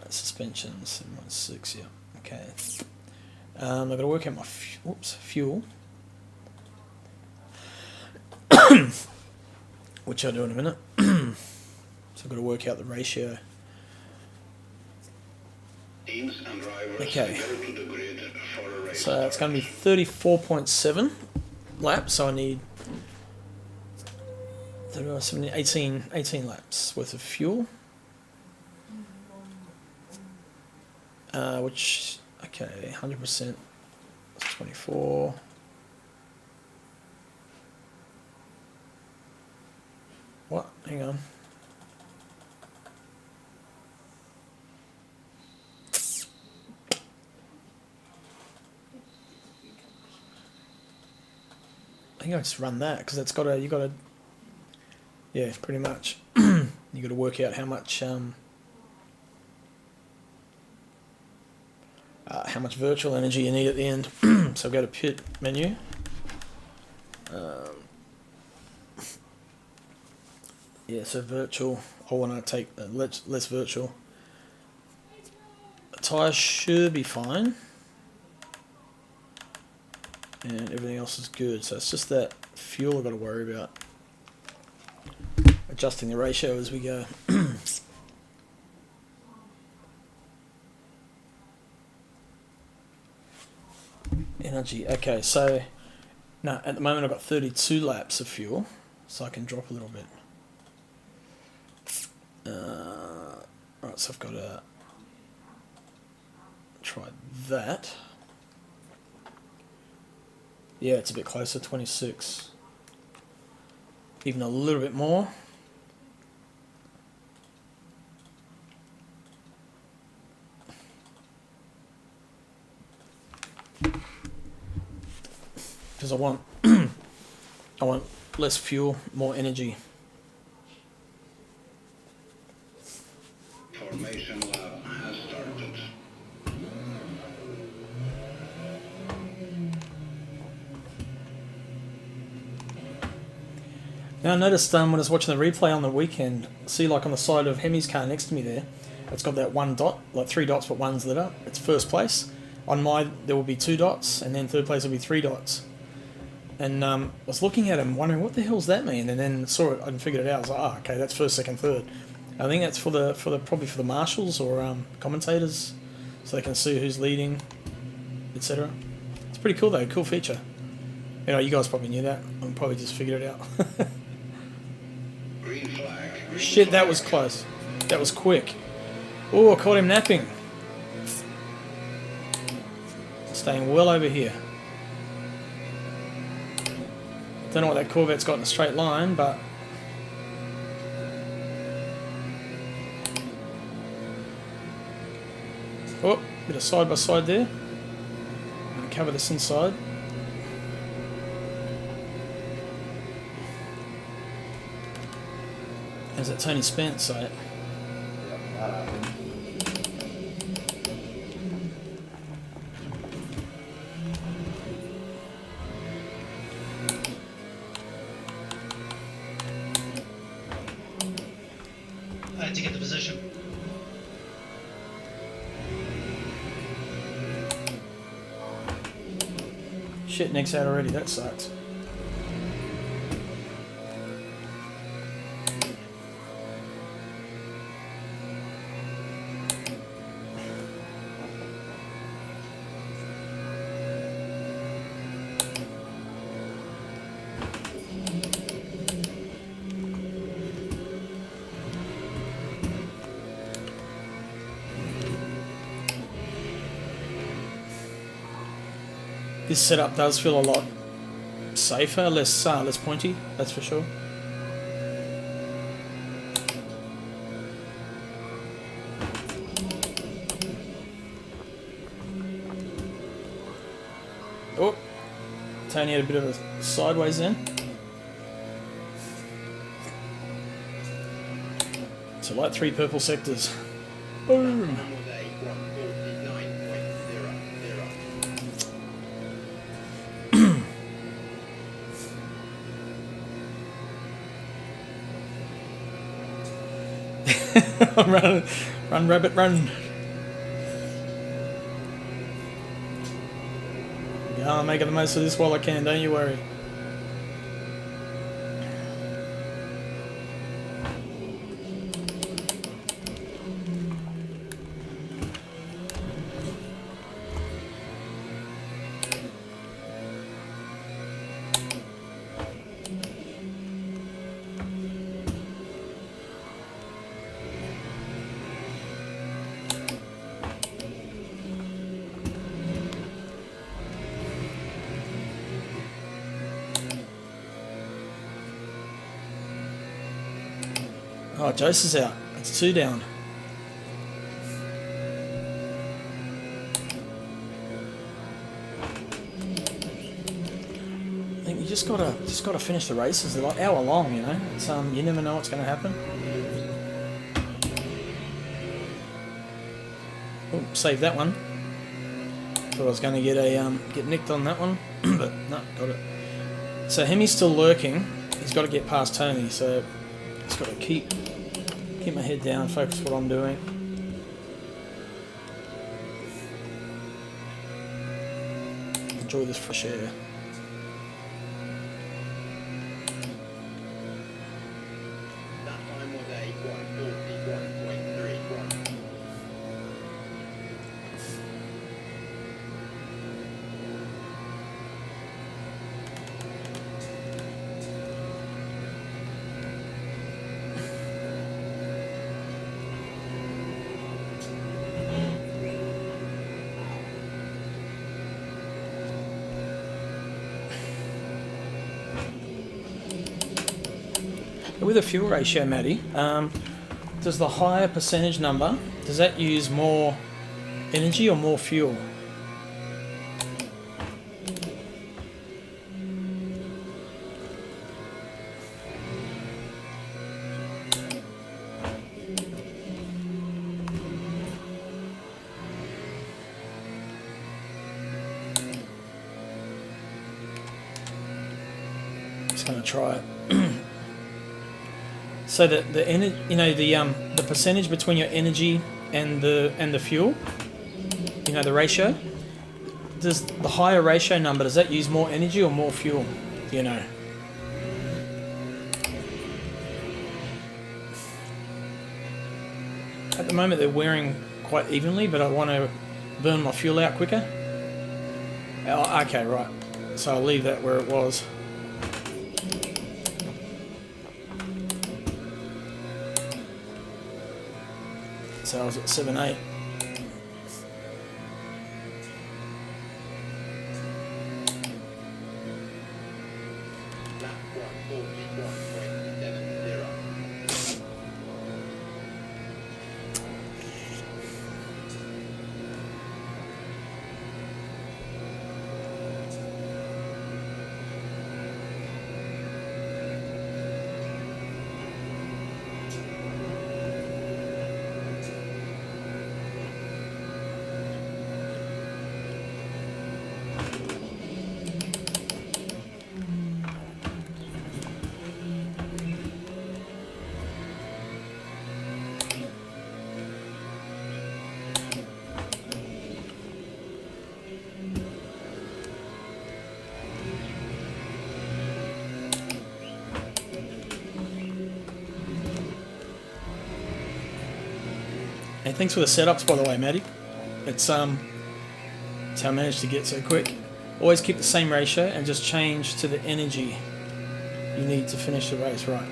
[SPEAKER 1] Suspensions, 7.6, yeah. Okay. I've got to work out my fuel. Which I'll do in a minute. So I've got to work out the ratio. Okay. So it's going to be 34.7 laps. So I need 18 laps worth of fuel. Which, okay, 100%. 24. What? Hang on. I think I just run that because it's got a. You got to. Yeah, pretty much. You got to work out how much virtual energy you need at the end. So go to pit menu. Yeah, so virtual. I want to take less virtual. The tyres should be fine. And everything else is good. So it's just that fuel I've got to worry about. Adjusting the ratio as we go. Energy. Okay, so no, at the moment I've got 32 laps of fuel, so I can drop a little bit. Right, so I've got to try that. Yeah, it's a bit closer, 26. Even a little bit more. Because I want less fuel, more energy.
[SPEAKER 10] Formation lab has started.
[SPEAKER 1] Now I noticed when I was watching the replay on the weekend, see like on the side of Hemi's car next to me there, it's got that one dot, like 3 dots, but one's lit up. It's first place. On my, there will be 2 dots, and then third place will be 3 dots. And I was looking at it and wondering what the hell's that mean, and then saw it and figured it out. I was like, oh, okay, that's first, second, third. I think that's probably for the marshals or commentators, so they can see who's leading, etc. It's pretty cool though, cool feature. You know, you guys probably knew that. I probably just figured it out.
[SPEAKER 10] Green flag. Green
[SPEAKER 1] Shit, that
[SPEAKER 10] flag.
[SPEAKER 1] was close. That was quick. Oh, I caught him napping. Staying well over here. Don't know what that Corvette's got in a straight line, but oh, bit of side by side there. And cover this inside. Is it Tony Spence? So
[SPEAKER 2] Yep, that happened.
[SPEAKER 7] I had to get the position.
[SPEAKER 1] shit, Nick's out already. That sucks. This setup does feel a lot safer, less pointy, that's for sure. Oh, Tony had a bit of a sideways then. So like 3 purple sectors. Boom. Run, rabbit, run. Yeah, I'm making the most of this while I can, don't you worry. Oh, Jose is out. It's 2 down. I think you just gotta finish the races. They're like hour long, you know. It's you never know what's going to happen. Oh, save that one. Thought I was going to get nicked on that one, but no, got it. So Hemi's still lurking. He's got to get past Tony, so just got to keep my head down, focus what I'm doing. Enjoy this fresh air.
[SPEAKER 10] That time was a 141.31.
[SPEAKER 1] With a fuel ratio, Matty, does the higher percentage number, does that use more energy or more fuel? Just gonna try it. So the percentage between your energy and the fuel, you know, the ratio. Does the higher ratio number, does that use more energy or more fuel? Do you know? At the moment they're wearing quite evenly, but I want to burn my fuel out quicker. Oh, okay, right. So I'll leave that where it was. So I was at 7.8. Hey, thanks for the setups, by the way, Maddie. It's how I managed to get so quick. Always keep the same ratio and just change to the energy you need to finish the race, right?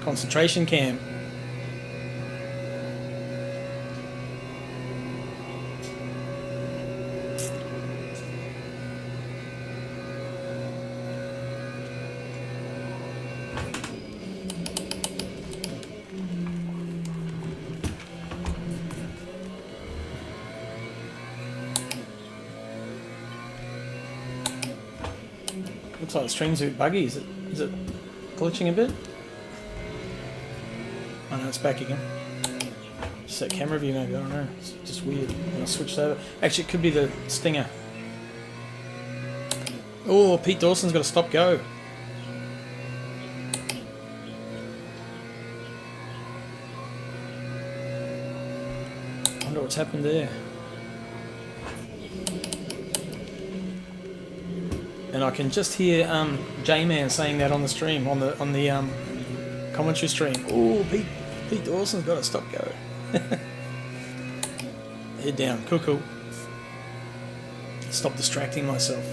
[SPEAKER 1] Concentration camp. Looks like the stream's a bit buggy. Is it glitching a bit? Oh no, it's back again. Just that camera view maybe, I don't know. It's just weird when I switched over. Actually, it could be the stinger. Oh, Pete Dawson's got to stop go. I wonder what's happened there. And I can just hear J-Man saying that on the stream, on the commentary stream. Oh, Pete Dawson's got to stop go. Head down, cool. Stop distracting myself.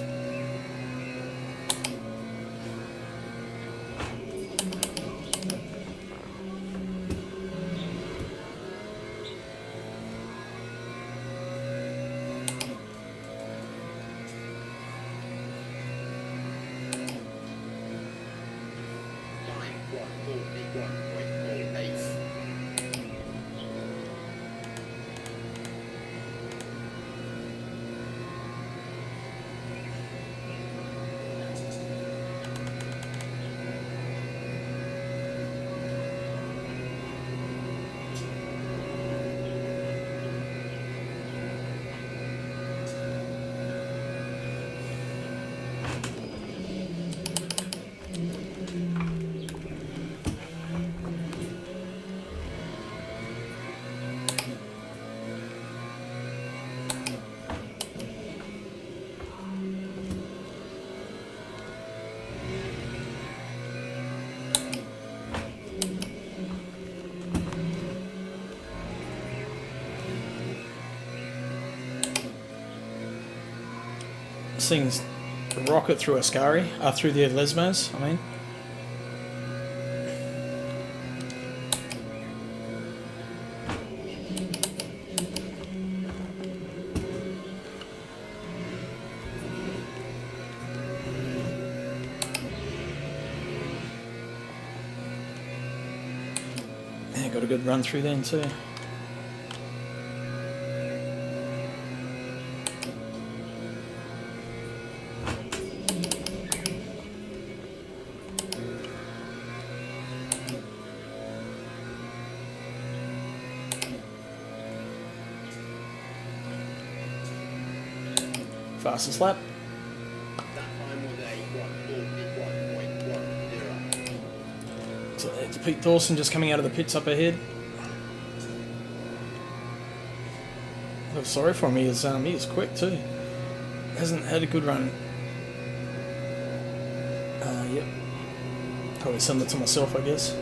[SPEAKER 1] Things rocket through Ascari, through the Lesmos, I mean. Yeah, got a good run through then too. Fastest lap.
[SPEAKER 10] That time was a 1:41.10.
[SPEAKER 1] So it's Pete Dawson just coming out of the pits up ahead. I feel sorry for him. He is quick too. Hasn't had a good run. Yep. Probably similar to myself, I guess.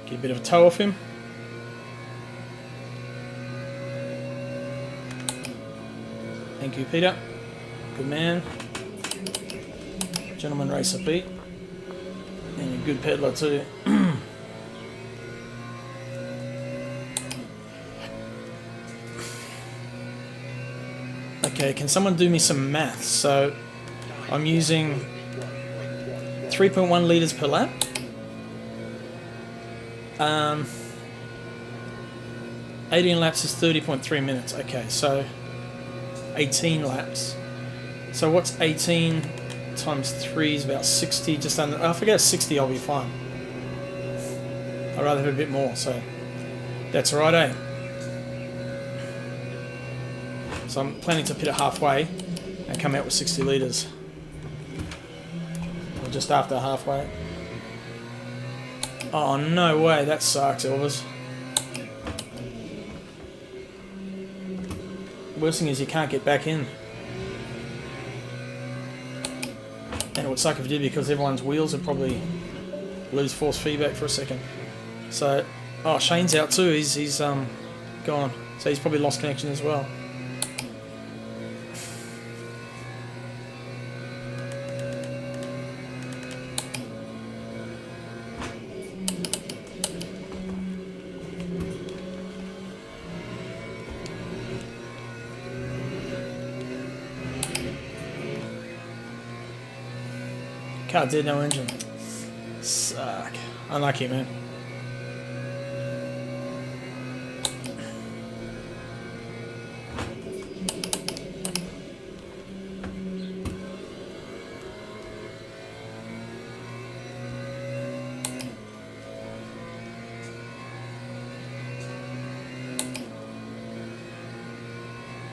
[SPEAKER 1] Get a bit of a toe off him. Thank you, Peter. Good man. Gentleman racer Pete. And a good peddler too. Okay, can someone do me some maths? So I'm using 3.1 litres per lap. 18 laps is 30.3 minutes. Okay, so 18 laps. So what's 18 times 3 is about 60, just under. I forget 60, I'll be fine. I'd rather have a bit more, so that's right, eh? So I'm planning to pit it halfway and come out with 60 litres. Or just after halfway. Oh, no way. That sucks, Elvis. The worst thing is you can't get back in. And it would suck if you did because everyone's wheels would probably lose force feedback for a second. So, oh, Shane's out too. He's gone. So he's probably lost connection as well. Car dead, no engine. Suck. Unlucky, man.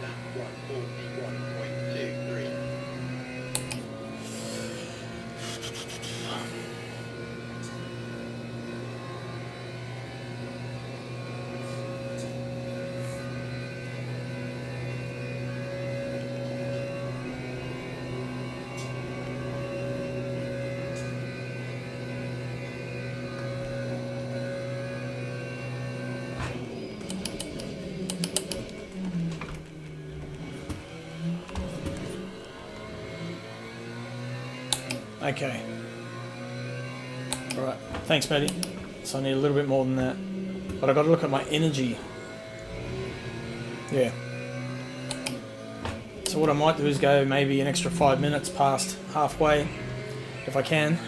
[SPEAKER 10] That 1:41.23.
[SPEAKER 1] Okay. Alright. Thanks, Matty. So I need a little bit more than that. But I've got to look at my energy. Yeah. So what I might do is go maybe an extra 5 minutes past halfway, if I can.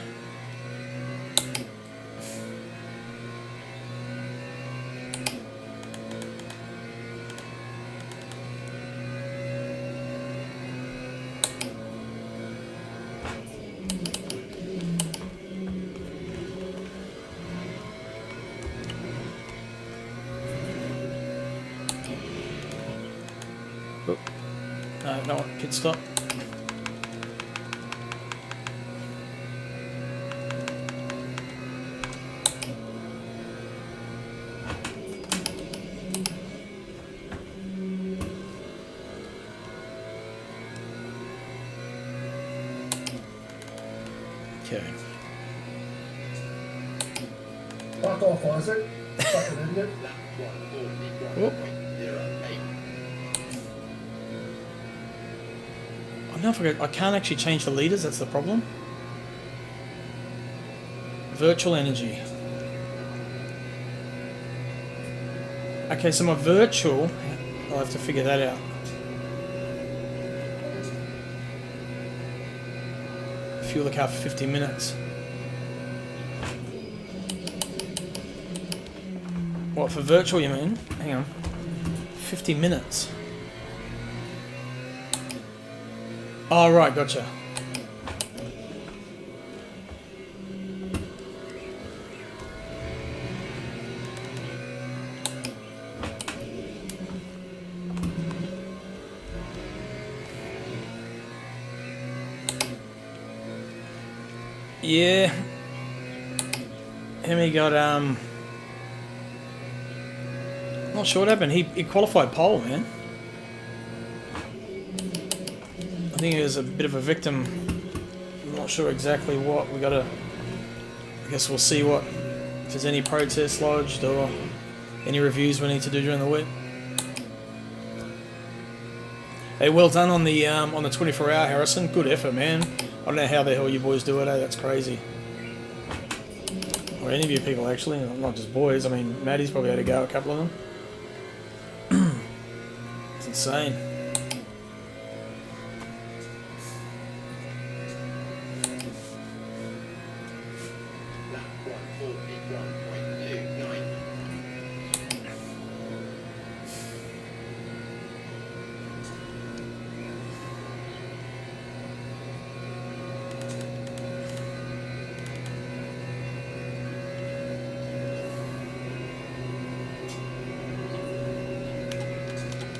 [SPEAKER 1] No, pit stop. Okay.
[SPEAKER 11] Fuck off, Isaac. Fucking idiot.
[SPEAKER 1] Whoop. I can't actually change the leaders, that's the problem. Virtual energy. Okay, so my virtual, I'll have to figure that out. Fuel the car for 50 minutes. What, for virtual you mean? Hang on. 50 minutes. Oh, right, gotcha. Yeah. Hemi got, not sure what happened. He qualified pole, man. I think he was a bit of a victim. I'm not sure exactly what. We gotta. I guess we'll see what if there's any protests lodged or any reviews we need to do during the week. Hey, well done on the 24-hour, Harrison. Good effort, man. I don't know how the hell you boys do it. Eh? That's crazy. Or any of you people actually, not just boys. I mean, Maddie's probably had to go a couple of them. It's insane.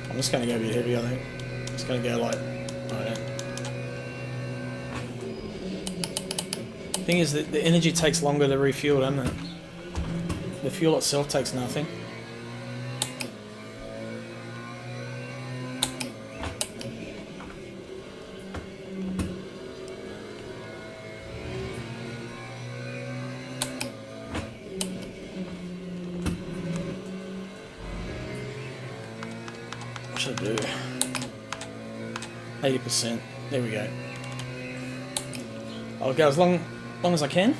[SPEAKER 1] I'm just going to go a bit heavy, I think. Just going to go like, I don't know. Thing is that the energy takes longer to refuel, doesn't it? The fuel itself takes nothing. What should I do? 80%. There we go. I'll go as long as I can.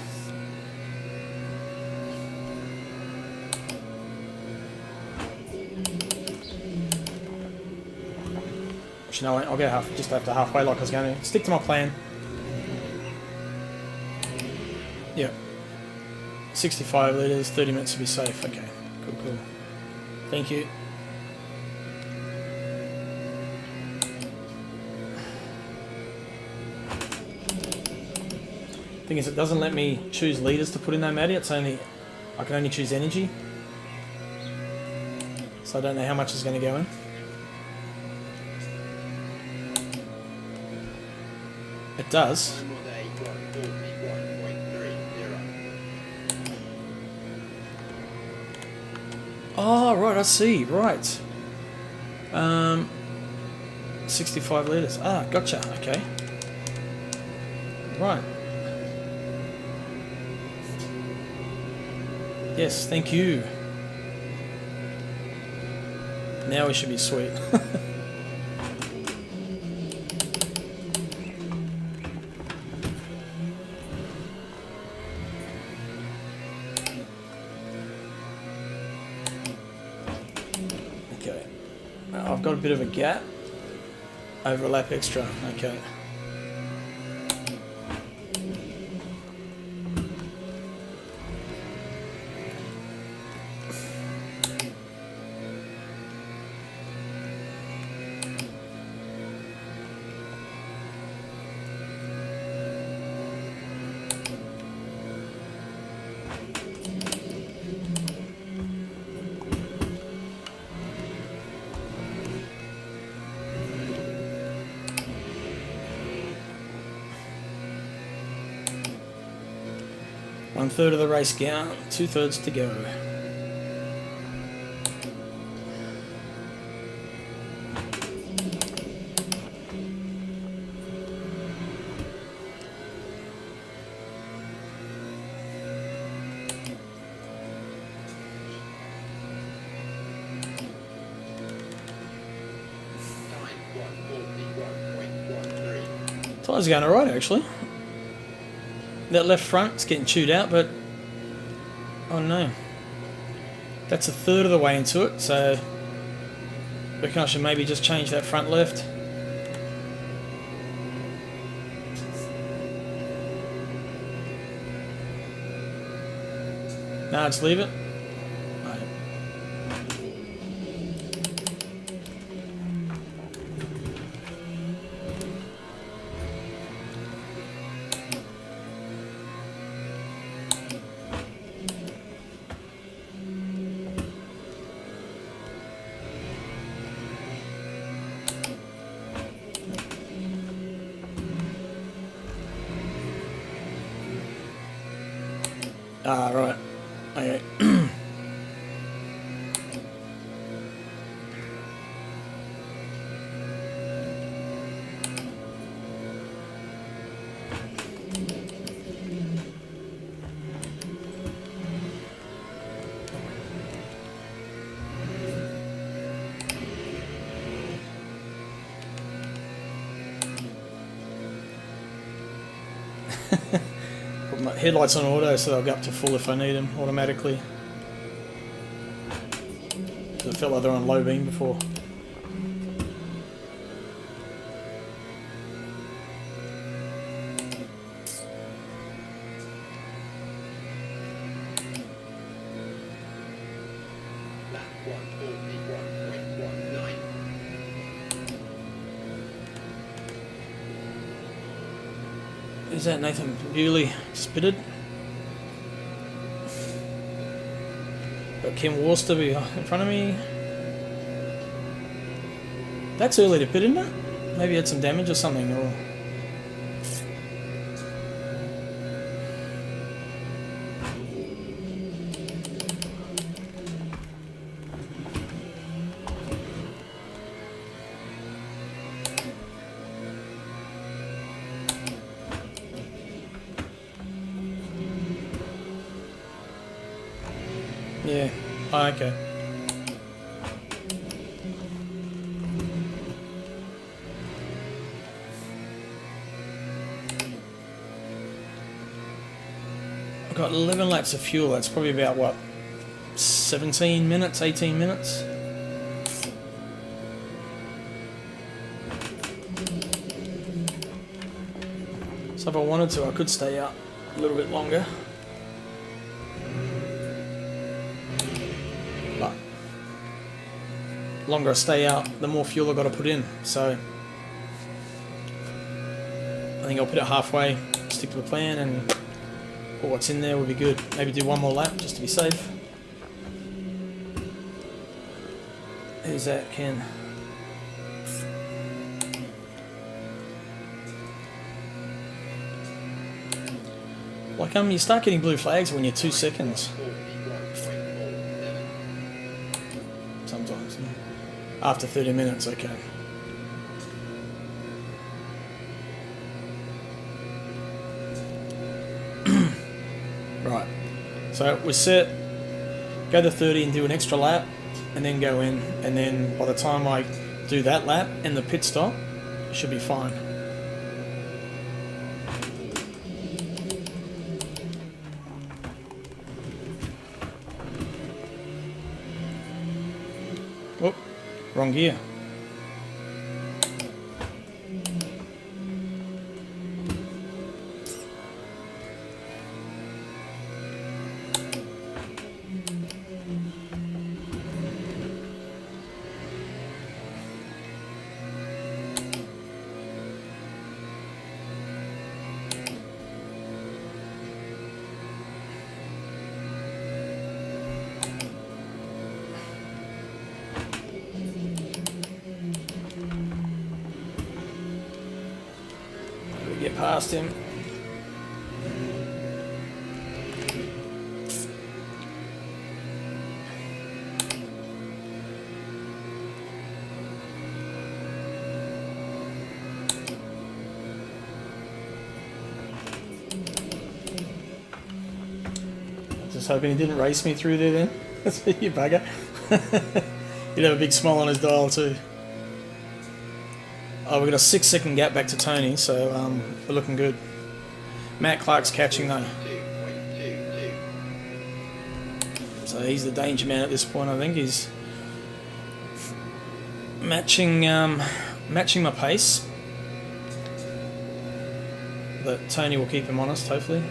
[SPEAKER 1] Actually, no, I'll go just after halfway like I was going to. Stick to my plan. Yep. 65 litres, 30 minutes to be safe. Okay, cool. Thank you. Thing is, it doesn't let me choose leaders to put in though, Maddie. It's only, I can only choose energy. So I don't know how much is going to go in. It does. Oh, right, I see. Right. 65 litres. Ah, gotcha. Okay. Right. Yes, thank you. Now we should be sweet. Okay. I've got a bit of a gap. Over a lap extra. Okay. 1/3 of the race gone, 2/3 to go. Tyres are going alright actually. That left front's getting chewed out, but oh no. That's 1/3 of the way into it, so I reckon I should maybe just change that front left. Nah, just leave it. Ah, right. Okay. Put my headlights on auto so they'll go up to full if I need them automatically. I felt like they're on low beam before. Is that Nathan Bewley spitted? Got Kim Worcester in front of me. That's early to pit, isn't it? Maybe he had some damage or something, or... Yeah. Oh, okay. I've got 11 laps of fuel. That's probably about, what, 17 minutes, 18 minutes? So if I wanted to, I could stay out a little bit longer. But the longer I stay out, the more fuel I've got to put in. So I think I'll put it halfway, stick to the plan, and put what's in there will be good. Maybe do one more lap just to be safe. Who's that, Ken? Like, you start getting blue flags when you're 2 seconds. Sometimes. After 30 minutes, okay. Right. So we're set. Go to 30 and do an extra lap, and then go in. And then by the time I do that lap and the pit stop, it should be fine. Oh, wrong gear. Get past him. was hoping he didn't race me through there then. You bugger. He'd have a big smile on his dial too. Oh, we've got a 6-second gap back to Tony, so we're looking good. Matt Clark's catching though. So he's the danger man at this point, I think. He's matching my pace. But Tony will keep him honest, hopefully.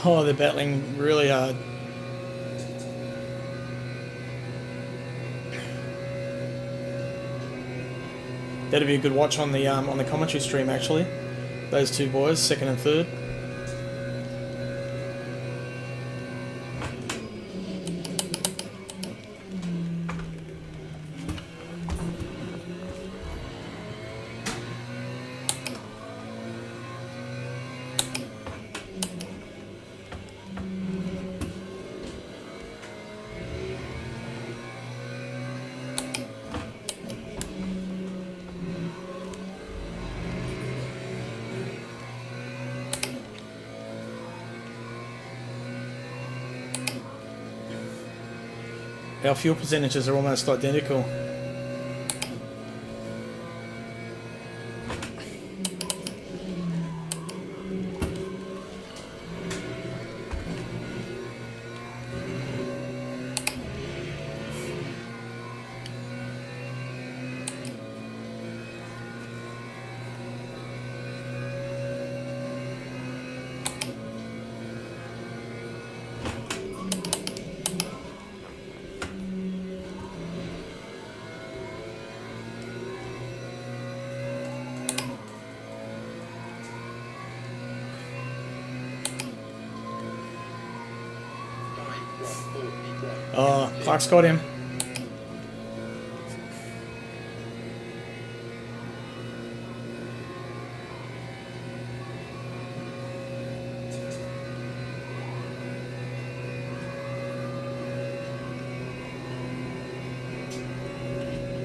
[SPEAKER 1] Oh, they're battling really hard. That'd be a good watch on the commentary stream actually. Those two boys, second and third. Our fuel percentages are almost identical. Oh, Clark's got him.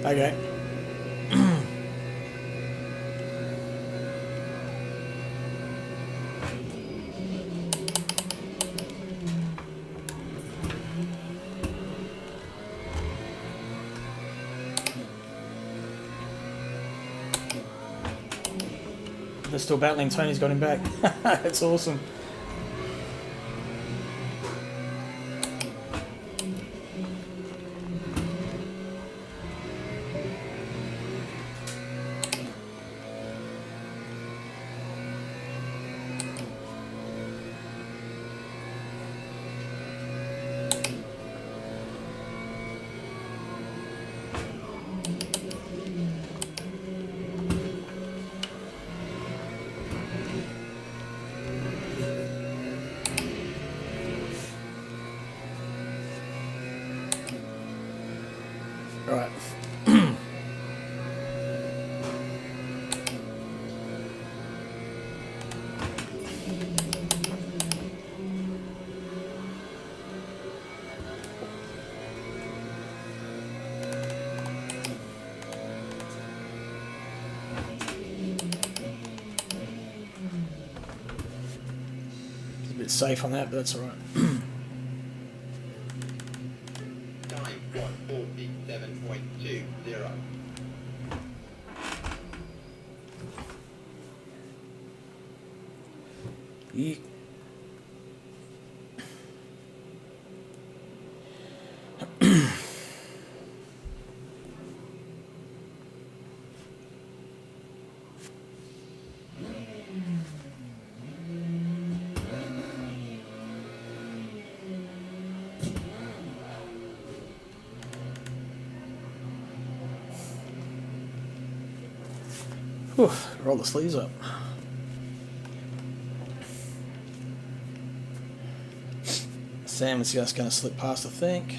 [SPEAKER 1] Okay. They're still battling. Tony's got him back. That's awesome. bit safe on that, but that's alright.
[SPEAKER 10] Time 1:47.20.
[SPEAKER 1] Yeek. Whew, roll the sleeves up. Sam is just going to slip past, I think.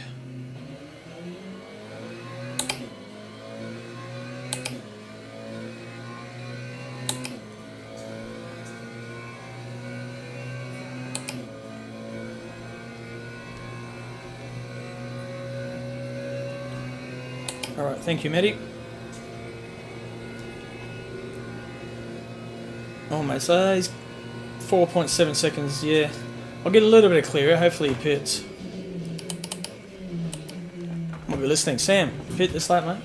[SPEAKER 1] All right, thank you, Medi. Almost. He's 4.7 seconds, yeah. I'll get a little bit of clearer, hopefully he pits. Might be listening. Sam, pit this lap, mate.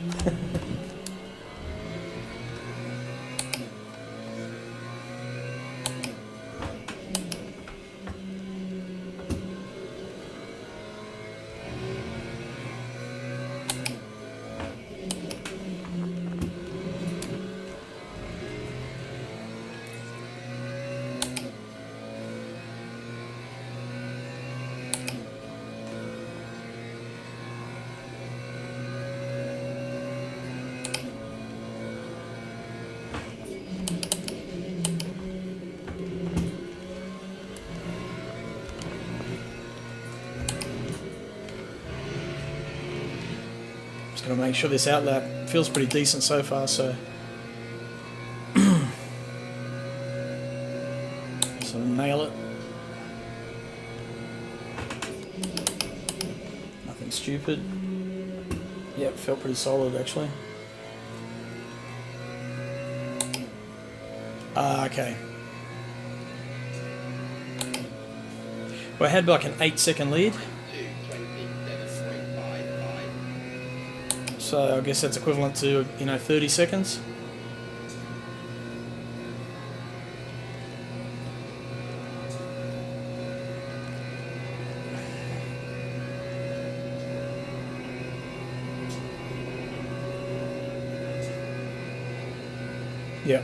[SPEAKER 1] Just going to make sure this outlap feels pretty decent so far, so nail it. Nothing stupid. Yep, felt pretty solid actually. Okay. Well, I had like an 8-second lead. So I guess that's equivalent to, 30 seconds. Yeah.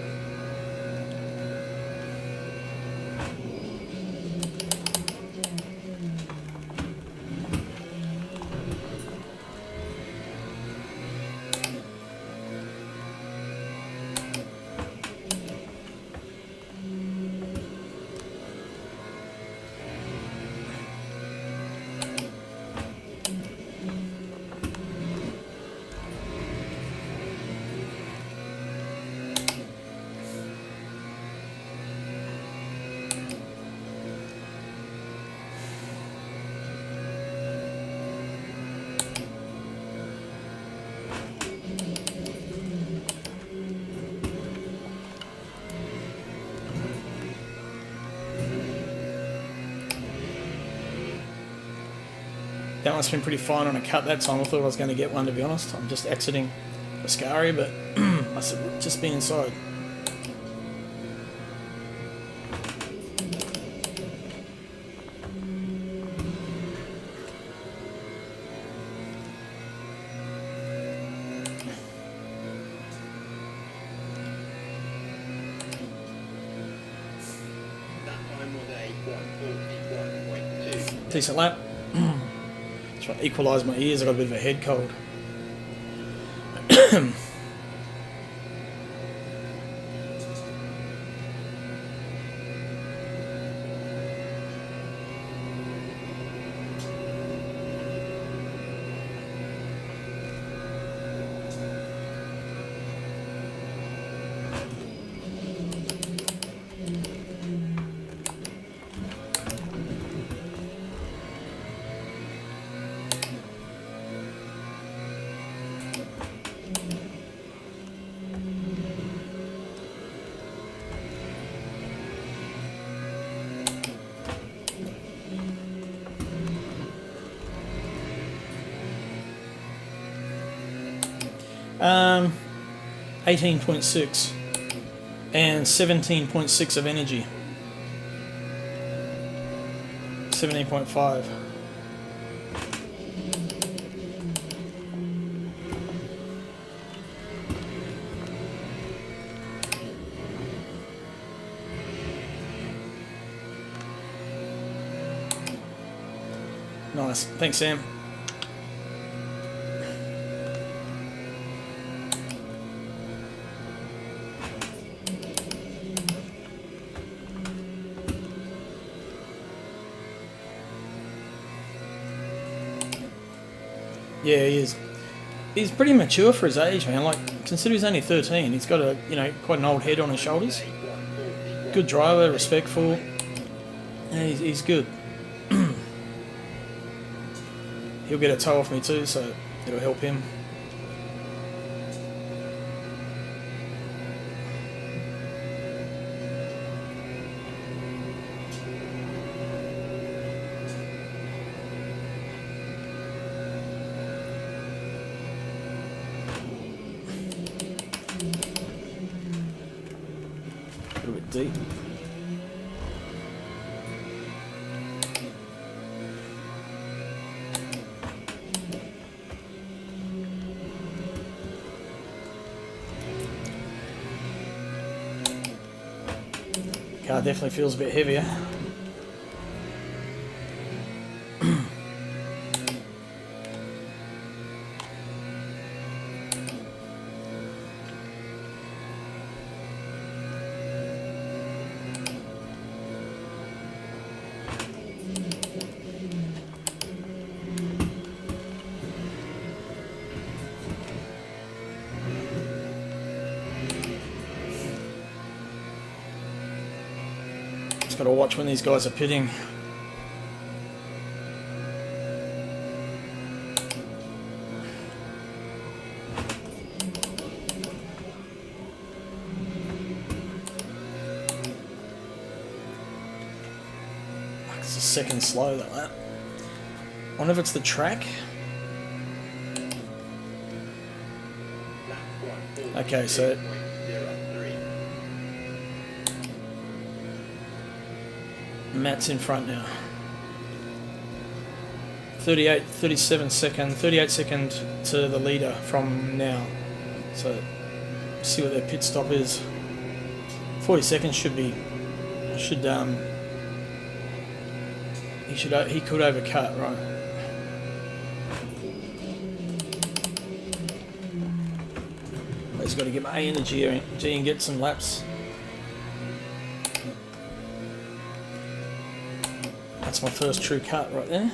[SPEAKER 1] That must have been pretty fine on a cut that time. I thought I was going to get one, to be honest. I'm just exiting Ascari, but must have just been inside. Decent lap. Trying to equalise my ears, I got a bit of a head cold. 18.6 and 17.6 of energy. 17.5. Nice. Thanks, Sam. Yeah, he is. He's pretty mature for his age, man. Like, consider he's only 13. He's got a, you know, quite an old head on his shoulders. Good driver, respectful. And he's good. He'll get a toe off me too, so it'll help him. A little bit deep. Car definitely feels a bit heavier. Just got to watch when these guys are pitting. It's a second slow, that lap. I wonder if it's the track. Okay, so Matt's in front now. 38 second to the leader from now. So see what their pit stop is. 40 seconds should be, he could overcut, right? I just got to get my energy and get some laps. That's my first true cut right there.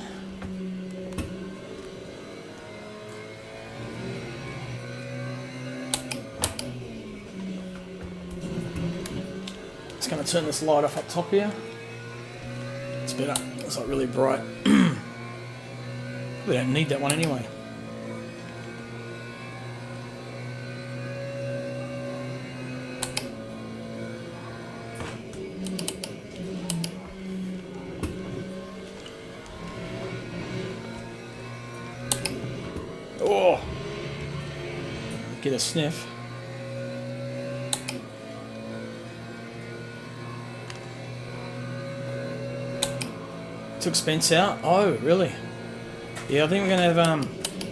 [SPEAKER 1] Just going to turn this light off up top here. It's better. It's like really bright. We don't need that one anyway. Oh! Get a sniff. Took Spence out. Oh, really? Yeah, I think we're going to have a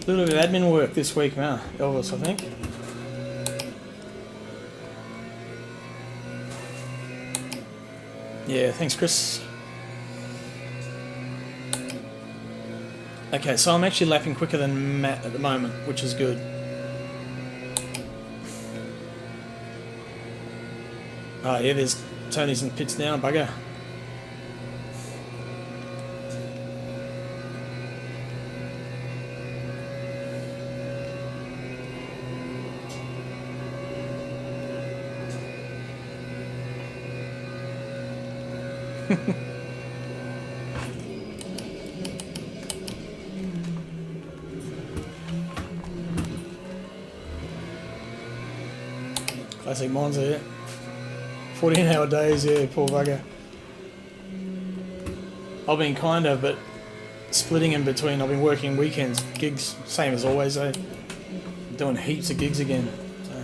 [SPEAKER 1] little bit of admin work this week now, Elvis, I think. Yeah, thanks, Chris. Okay, so I'm actually lapping quicker than Matt at the moment, which is good. Oh, yeah, there's Tony's in the pits now, bugger. Classic Monza, yeah. 14-hour days, yeah, poor bugger. I've been kind of, but splitting in between. I've been working weekends, gigs, same as always, eh? doing heaps of gigs again. So.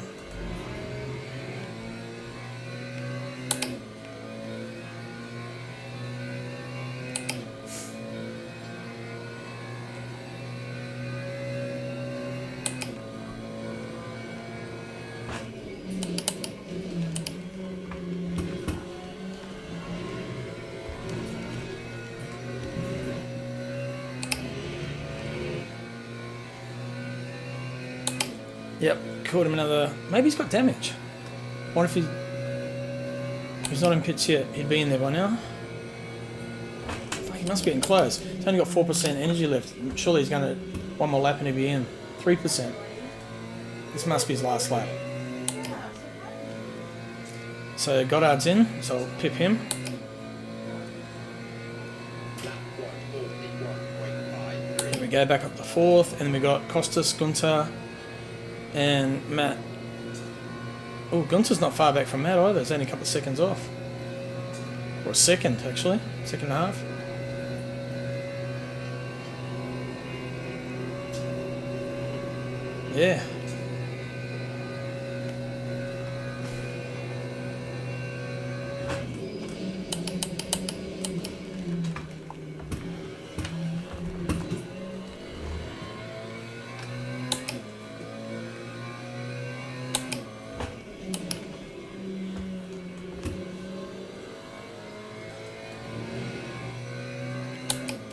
[SPEAKER 1] Yep, caught him another. Maybe he's got damage. What if he's not in pits yet? He'd be in there by now. Fuck, he must be getting close. He's only got 4% energy left. Surely he's going to one more lap and he'll be in. 3%. This must be his last lap. So Goddard's in, so I'll pip him. Then we go back up to 4th, and then we got Costas, Gunter, and Matt. Oh, Gunter's not far back from Matt either. He's only a couple of seconds off. Or a second, actually. Second and a half. Yeah.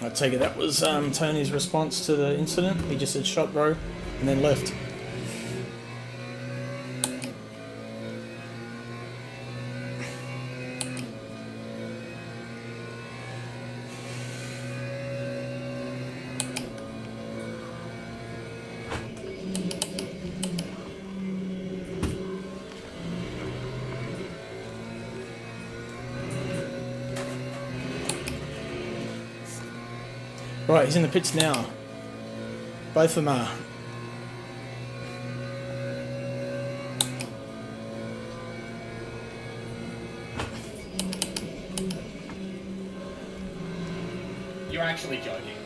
[SPEAKER 1] I take it that was Tony's response to the incident. He just said shot bro and then left. Right, he's in the pits now. Both of them are.
[SPEAKER 3] You're actually joking.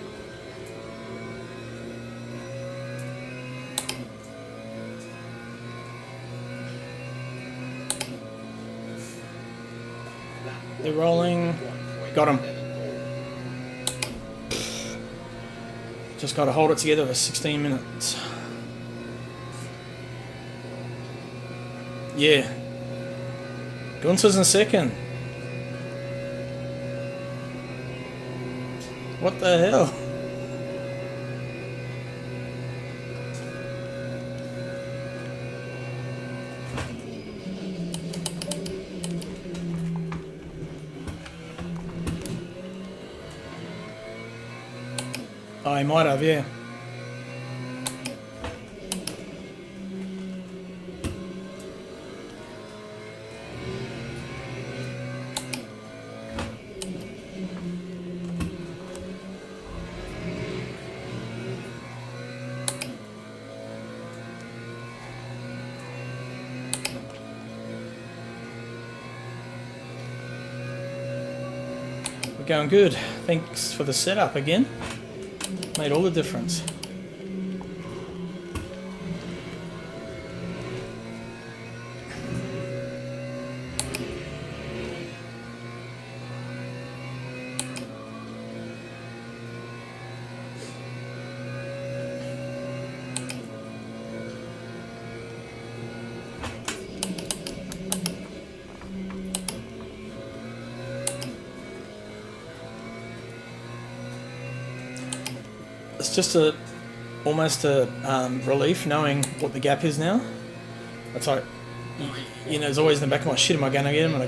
[SPEAKER 1] They're rolling. Got him. Just got to hold it together for 16 minutes. Yeah. Gunter's in second. What the hell? Oh, he might have, yeah. We're going good. Thanks for the setup again. Made all the difference. It's just almost a relief knowing what the gap is now. It's like, you know, there's always in the back of my shit, am I going to get him? Am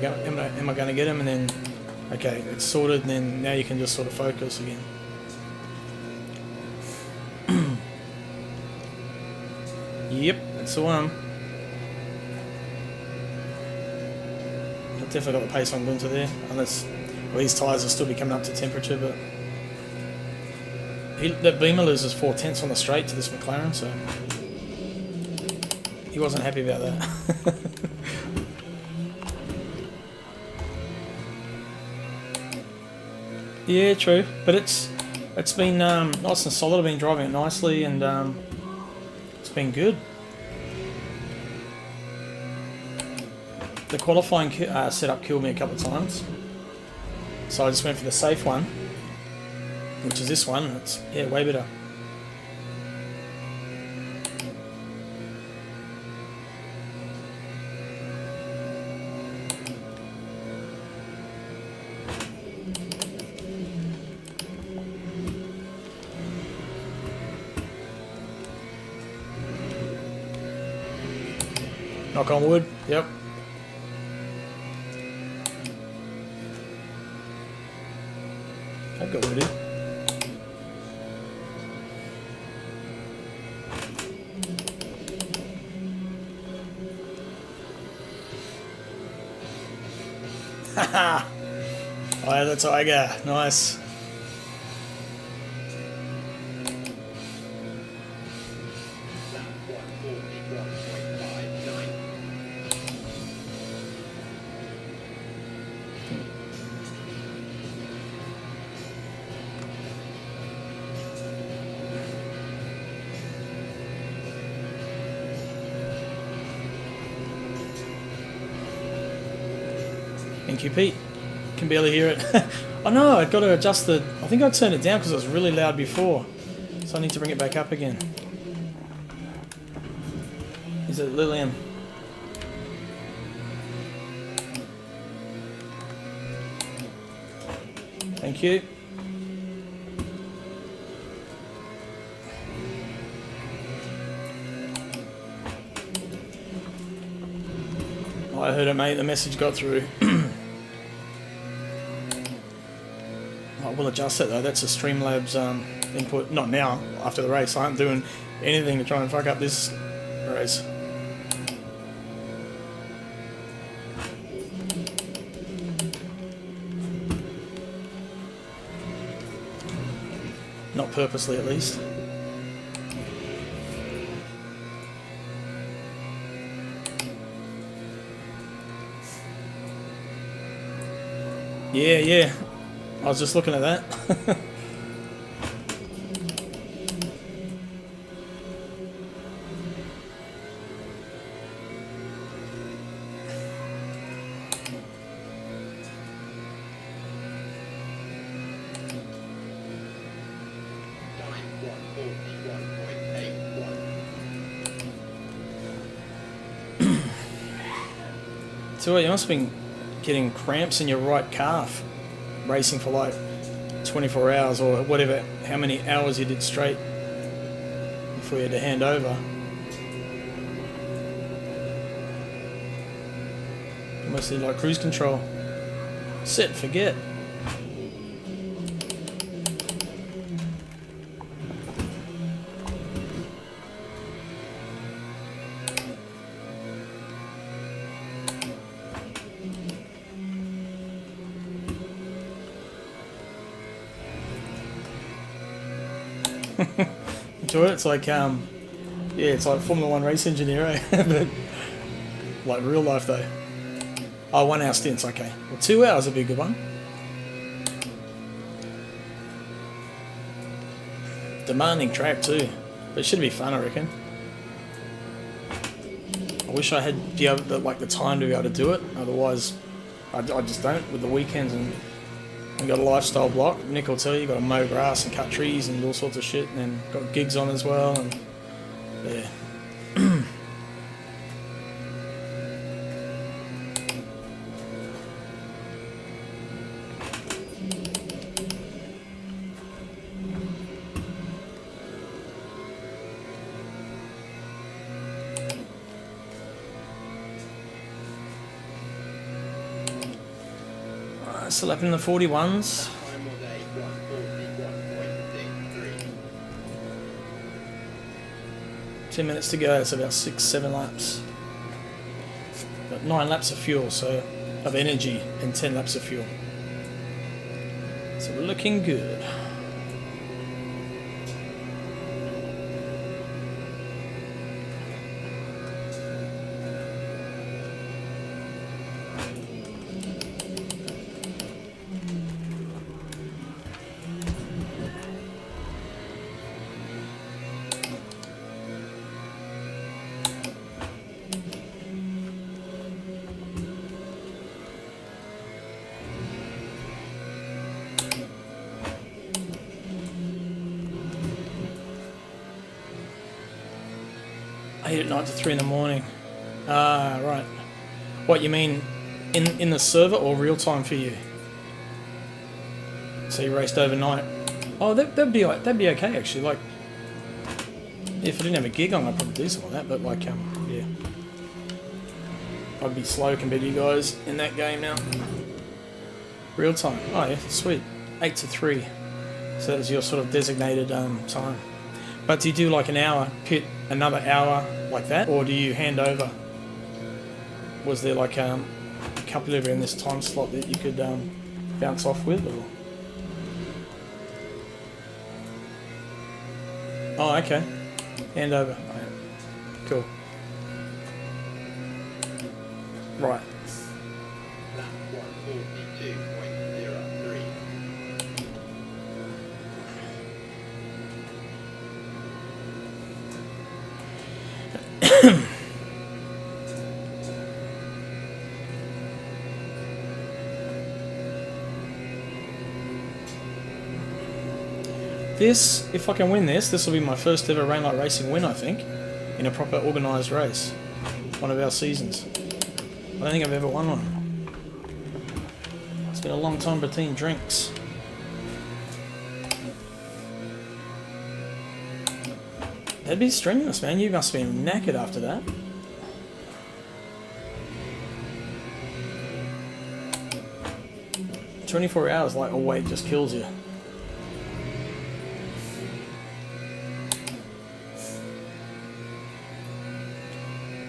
[SPEAKER 1] I going to get him? And then, okay, it's sorted, and then now you can just sort of focus again. Yep, that's the one. I've definitely got the pace on Gunter there, unless, well, these tyres will still be coming up to temperature, but that Beamer loses 4/10 on the straight to this McLaren, so he wasn't happy about that. Yeah, true, but it's been nice and solid. I've been driving it nicely, and it's been good. the qualifying setup killed me a couple of times. So I just went for the safe one, which is this one. It's, yeah, way better. Knock on wood, yep. I've got wood in. Haha! Oh, yeah, the tiger, nice. Thank you, Pete. Can barely hear it. Oh no, I've got to adjust the... I think I turned it down because it was really loud before. So I need to bring it back up again. Is it Lillian? Thank you. Oh, I heard it, mate. The message got through. I will adjust it though. That's a Streamlabs input. Not now, after the race. I aren't doing anything to try and fuck up this race. Not purposely, at least. Yeah, yeah. I was just looking at that. So you must have been getting cramps in your right calf, racing for like 24 hours or whatever, how many hours you did straight before you had to hand over. Mostly like cruise control. Set, forget. Enjoy it. It's like yeah, it's like Formula 1 race engineer, eh? But like real life though. Oh, 1 hour stints, okay. Well, 2 hours would be a good one. Demanding track too, but it should be fun, I reckon. I wish I had the time to be able to do it. Otherwise, I just don't with the weekends and. We got a lifestyle block. Nick will tell you, got to mow grass and cut trees and all sorts of shit, and then got gigs on as well. And yeah. Still up in the 41s. 10 minutes to go, it's about 6-7 laps. Got 9 laps of fuel, so of energy, and 10 laps of fuel. So we're looking good. 8 at night to 3 in the morning. Ah, right. What you mean in the server or real time for you? So you raced overnight. Oh, that'd be okay actually. Like, if I didn't have a gig on, I'd probably do something like that. But like, yeah, I'd be slow compared to you guys in that game now. Real time. Oh yeah, sweet. 8 to 3. So that's your sort of designated time. But do you do like an hour pit, another hour like that, or do you hand over? Was there like a couple of in this time slot that you could bounce off with, or? Oh, okay. Hand over. Oh, yeah. Cool. Right. This, if I can win this will be my first ever Rainlight Racing win, I think, in a proper organised race. One of our seasons. I don't think I've ever won one. It's been a long time between drinks. That'd be strenuous, man. You must have been knackered after that. "24 hours like a weight just kills you."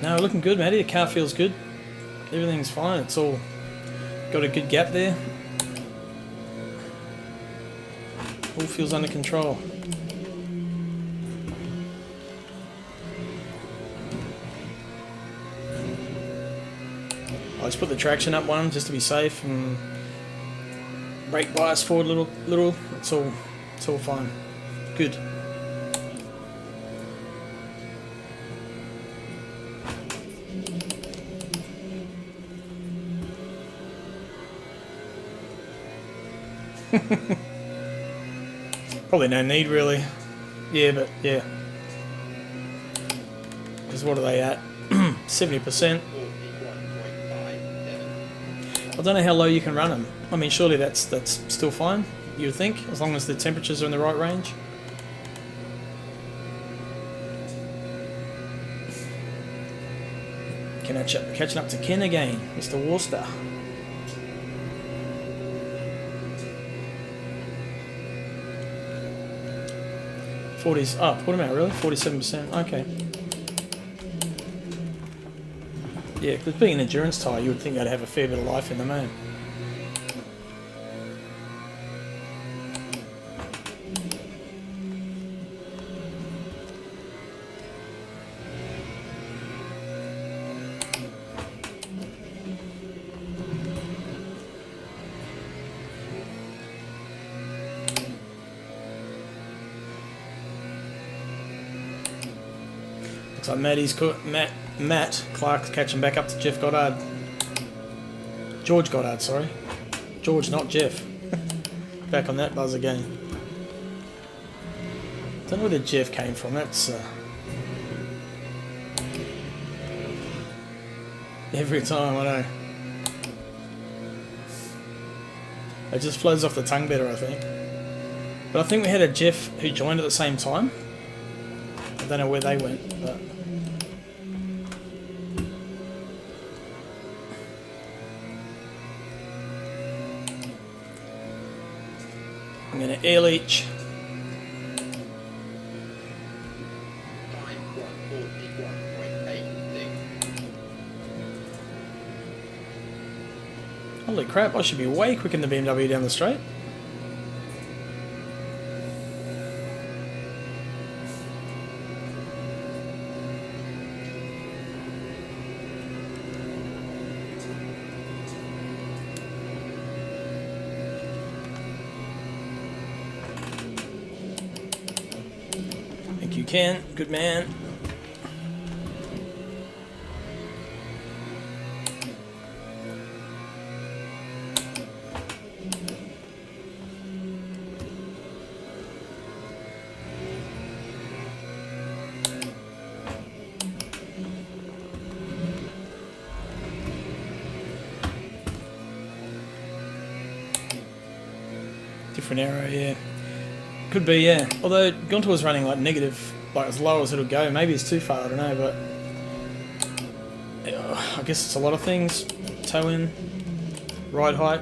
[SPEAKER 1] No, looking good, Matty. The car feels good. Everything's fine. It's all got a good gap there. All feels under control. I just put the traction up one just to be safe and brake bias forward a little. It's all fine. Good. Probably no need really. Yeah, but yeah. Because what are they at? 70%. I don't know how low you can run them. I mean, surely that's still fine, you would think, as long as the temperatures are in the right range. Catching up to Ken again, Mr. Worcester. '40s. Oh, put them out really? 47%. Okay. Yeah, because being an endurance tyre, you would think they'd have a fair bit of life in them, eh? Looks like Matt Clark's catching back up to Jeff Goddard. George Goddard, sorry. George, not Jeff. Back on that buzz again. Don't know where the Jeff came from. That's every time, I know. It just flows off the tongue better, I think. But I think we had a Jeff who joined at the same time. I don't know where they went, but I'm going to air leach. Holy crap, I should be way quicker in the BMW down the straight. You can, good man. Different arrow, yeah. Could be, yeah. Although Gunter was running like negative, like as low as it'll go. Maybe it's too far, I don't know, but I guess it's a lot of things. Toe in, ride height.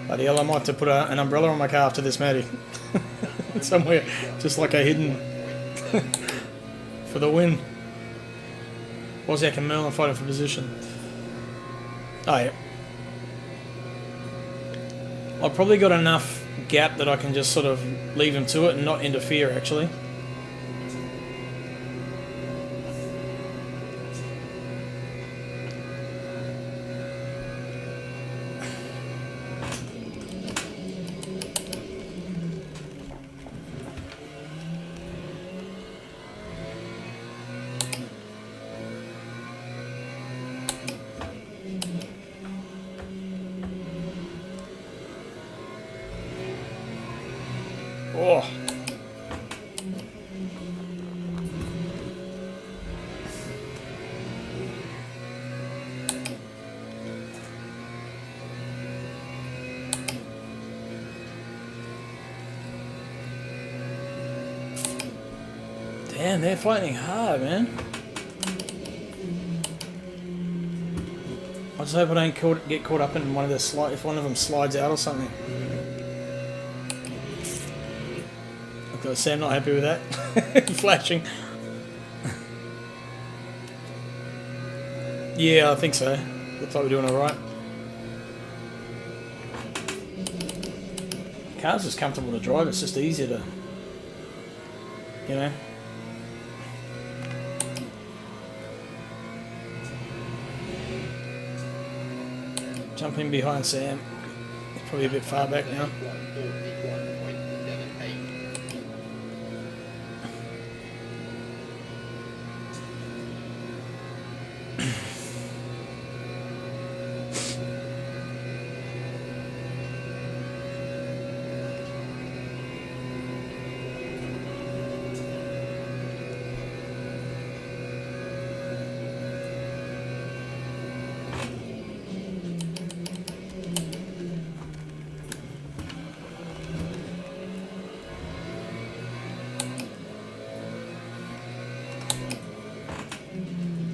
[SPEAKER 1] Bloody hell, I might have to put an umbrella on my car after this, Matty. Somewhere, just like a hidden for the win. Wozniak and Merlin fighting for position. Oh yeah. I've probably got enough gap that I can just sort of leave him to it and not interfere actually. Oh. Damn, they're fighting hard, man. I just hope I don't get caught up in one of the if one of them slides out or something. Okay, Sam not happy with that. Flashing. Yeah, I think so. Looks like we're doing alright. Car's just comfortable to drive, it's just easier to, you know. Jumping behind Sam. He's probably a bit far back now.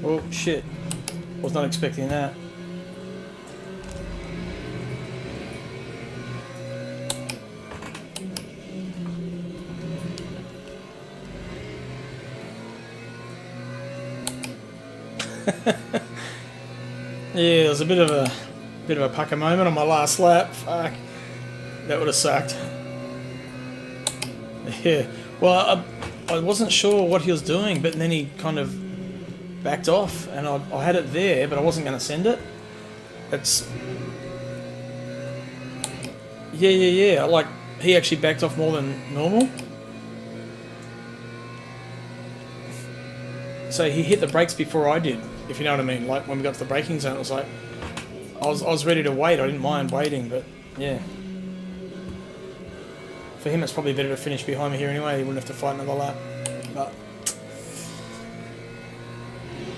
[SPEAKER 1] Oh shit, was not expecting that. Yeah, there was a bit of a pucker moment on my last lap. Fuck, that would have sucked. Yeah, well, I wasn't sure what he was doing, but then he kind of backed off, and I had it there, but I wasn't going to send it. It's yeah. Like he actually backed off more than normal. So he hit the brakes before I did, if you know what I mean. Like when we got to the braking zone, it was like I was ready to wait. I didn't mind waiting, but yeah. For him, it's probably better to finish behind me here anyway. He wouldn't have to fight another lap. But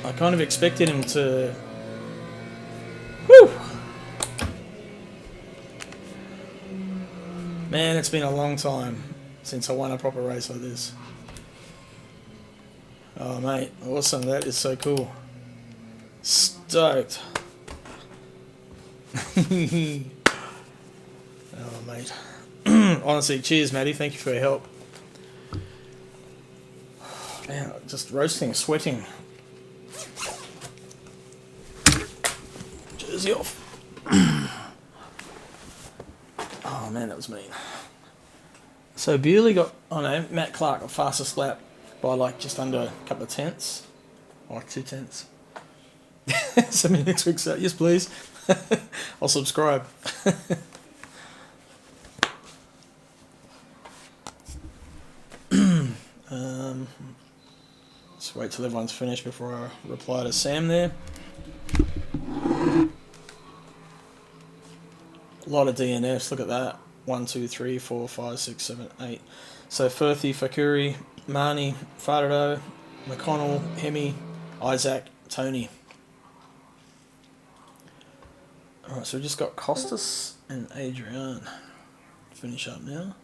[SPEAKER 1] I kind of expected him to... Woo! Man, it's been a long time since I won a proper race like this. Oh, mate. Awesome. That is so cool. Stoked. Oh, mate. Honestly, cheers, Matty. Thank you for your help. Man, just roasting, sweating. Jersey off. Oh man, that was mean. So Bewley got, oh no, Matt Clark got fastest lap by like just under a couple of tenths. Like 2 tenths. Send me next week's, yes please. I'll subscribe. Just wait till everyone's finished before I reply to Sam there. A lot of DNFs, look at that. 1, 2, 3, 4, 5, 6, 7, 8. So Firthy, Fakuri, Marnie, Farado, McConnell, Hemi, Isaac, Tony. Alright, so we just got Costas and Adrian. Finish up now.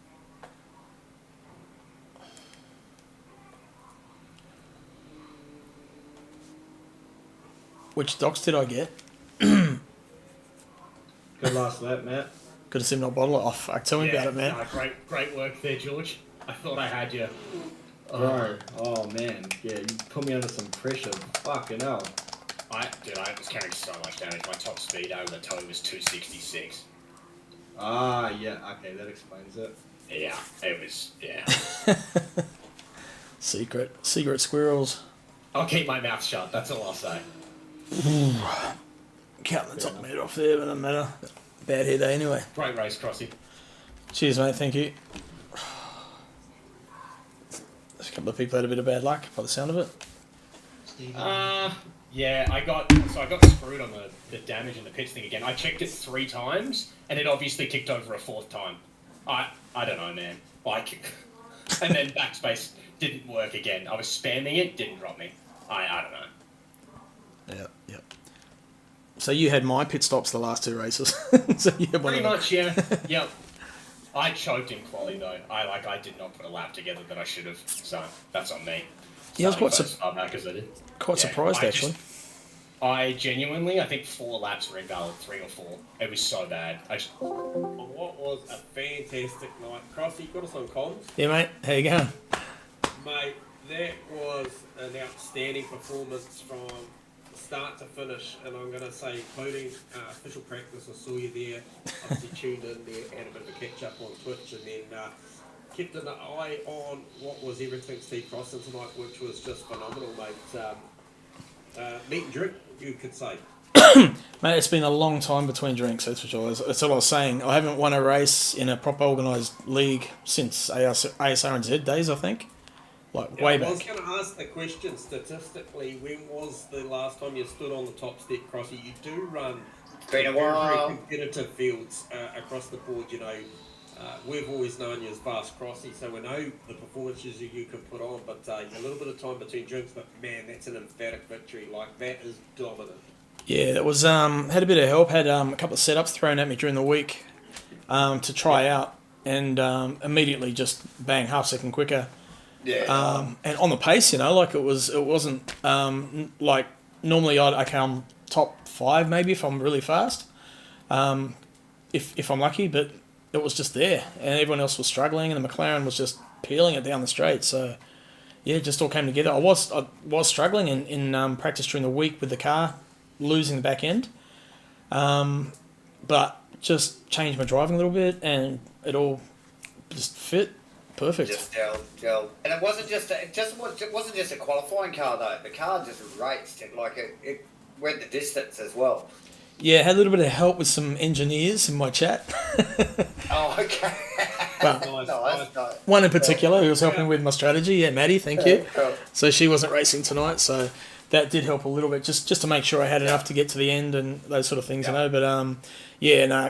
[SPEAKER 1] Which docs did I get?
[SPEAKER 4] Good last lap, Matt.
[SPEAKER 1] Good to see him not bottle it off. Tell me about it, man.
[SPEAKER 3] No, great work there, George. I thought I had you.
[SPEAKER 4] Bro, oh man, yeah, you put me under some pressure. Fucking hell.
[SPEAKER 3] I was carrying so much damage. My top speed over the toe was 266.
[SPEAKER 4] Ah, yeah, okay, that explains it.
[SPEAKER 3] Yeah, it was, yeah.
[SPEAKER 1] Secret squirrels.
[SPEAKER 3] I'll keep my mouth shut, that's all I'll say.
[SPEAKER 1] Counting the top mate off there, but it doesn't matter. Bad hair day anyway.
[SPEAKER 3] Great race, Crossy.
[SPEAKER 1] Cheers, mate, thank you. There's a couple of people had a bit of bad luck by the sound of it.
[SPEAKER 3] Yeah, I got screwed on the damage in the pits thing again. I checked it 3 times, and it obviously kicked over a 4th time. I don't know, man. Like, and then backspace didn't work again. I was spamming it, didn't drop me. I don't know.
[SPEAKER 1] Yep. So you had my pit stops the last 2 races. So you had one
[SPEAKER 3] Pretty
[SPEAKER 1] of them.
[SPEAKER 3] much, yeah. Yep. I choked in quali though. I did not put a lap together that I should have. So that's on me.
[SPEAKER 1] Yeah, I was quite surprised actually.
[SPEAKER 3] I genuinely, I think 4 laps were invalid, 3 or 4. It was so bad.
[SPEAKER 10] What was a fantastic night. Crossy, got us on comms?
[SPEAKER 1] Yeah, mate. How you going?
[SPEAKER 10] Mate, that was an outstanding performance from start to finish, and I'm going to say, including official practice. I saw you there, obviously tuned in there, had a bit of a catch up on Twitch, and then kept an eye on what was everything Steve Crossan tonight, which was just phenomenal, mate. Meat and drink, you could say.
[SPEAKER 1] Mate, it's been a long time between drinks, that's for sure. That's what I was saying. I haven't won a race in a proper organised league since ASRNZ days, I think. Like, way back.
[SPEAKER 10] I was going to ask the question, statistically, when was the last time you stood on the top step, Crossy? You do run
[SPEAKER 8] Been a while.
[SPEAKER 10] very competitive fields across the board, you know. We've always known you as Fast Crossy, so we know the performances you can put on, but a little bit of time between drinks, but man, that's an emphatic victory. Like, that is dominant.
[SPEAKER 1] Yeah, that was, had a bit of help, had a couple of setups thrown at me during the week to try out, and immediately just bang, half second quicker.
[SPEAKER 8] Yeah.
[SPEAKER 1] And on the pace, you know, like it wasn't like normally I come top 5 maybe if I'm really fast, if I'm lucky, but it was just there, and everyone else was struggling, and the McLaren was just peeling it down the straight. So yeah, it just all came together. I was struggling in practice during the week with the car, losing the back end, but just changed my driving a little bit, and it all just fit. Perfect.
[SPEAKER 8] Just gelled. And it wasn't just a qualifying car though. The car just raced it, like it went the distance as well.
[SPEAKER 1] Yeah, had a little bit of help with some engineers in my chat.
[SPEAKER 8] Oh, okay.
[SPEAKER 1] Well,
[SPEAKER 8] nice.
[SPEAKER 1] One in particular who was helping with my strategy. Yeah, Maddie, thank you.
[SPEAKER 8] Cool.
[SPEAKER 1] So she wasn't racing tonight, so that did help a little bit, just to make sure I had enough to get to the end and those sort of things, you know. But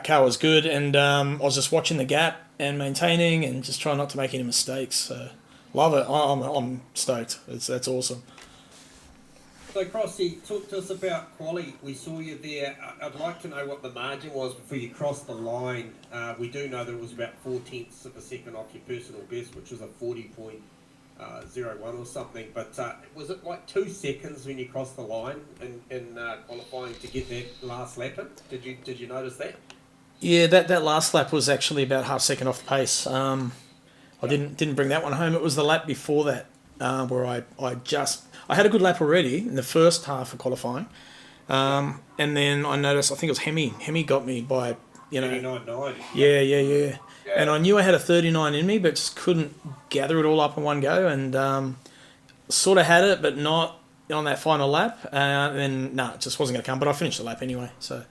[SPEAKER 1] car was good, and I was just watching the gap and maintaining and just trying not to make any mistakes. So love it. I'm stoked. That's awesome.
[SPEAKER 10] So, Crossy, talk to us about quali. We saw you there. I'd like to know what the margin was before you crossed the line. We do know that it was about 4/10 of a second off your personal best, which was a 40.01 or something. But was it like 2 seconds when you crossed the line in qualifying to get that last lap in? Did you notice that?
[SPEAKER 1] Yeah, that last lap was actually about half second off the pace. I didn't bring that one home. It was the lap before that where I had a good lap already in the first half of qualifying, and then I noticed, I think it was Hemi got me by, you know,
[SPEAKER 10] 39.9.
[SPEAKER 1] Yeah. And I knew I had a 39 in me, but just couldn't gather it all up in one go, and sort of had it, but not on that final lap. And then it just wasn't going to come. But I finished the lap anyway, so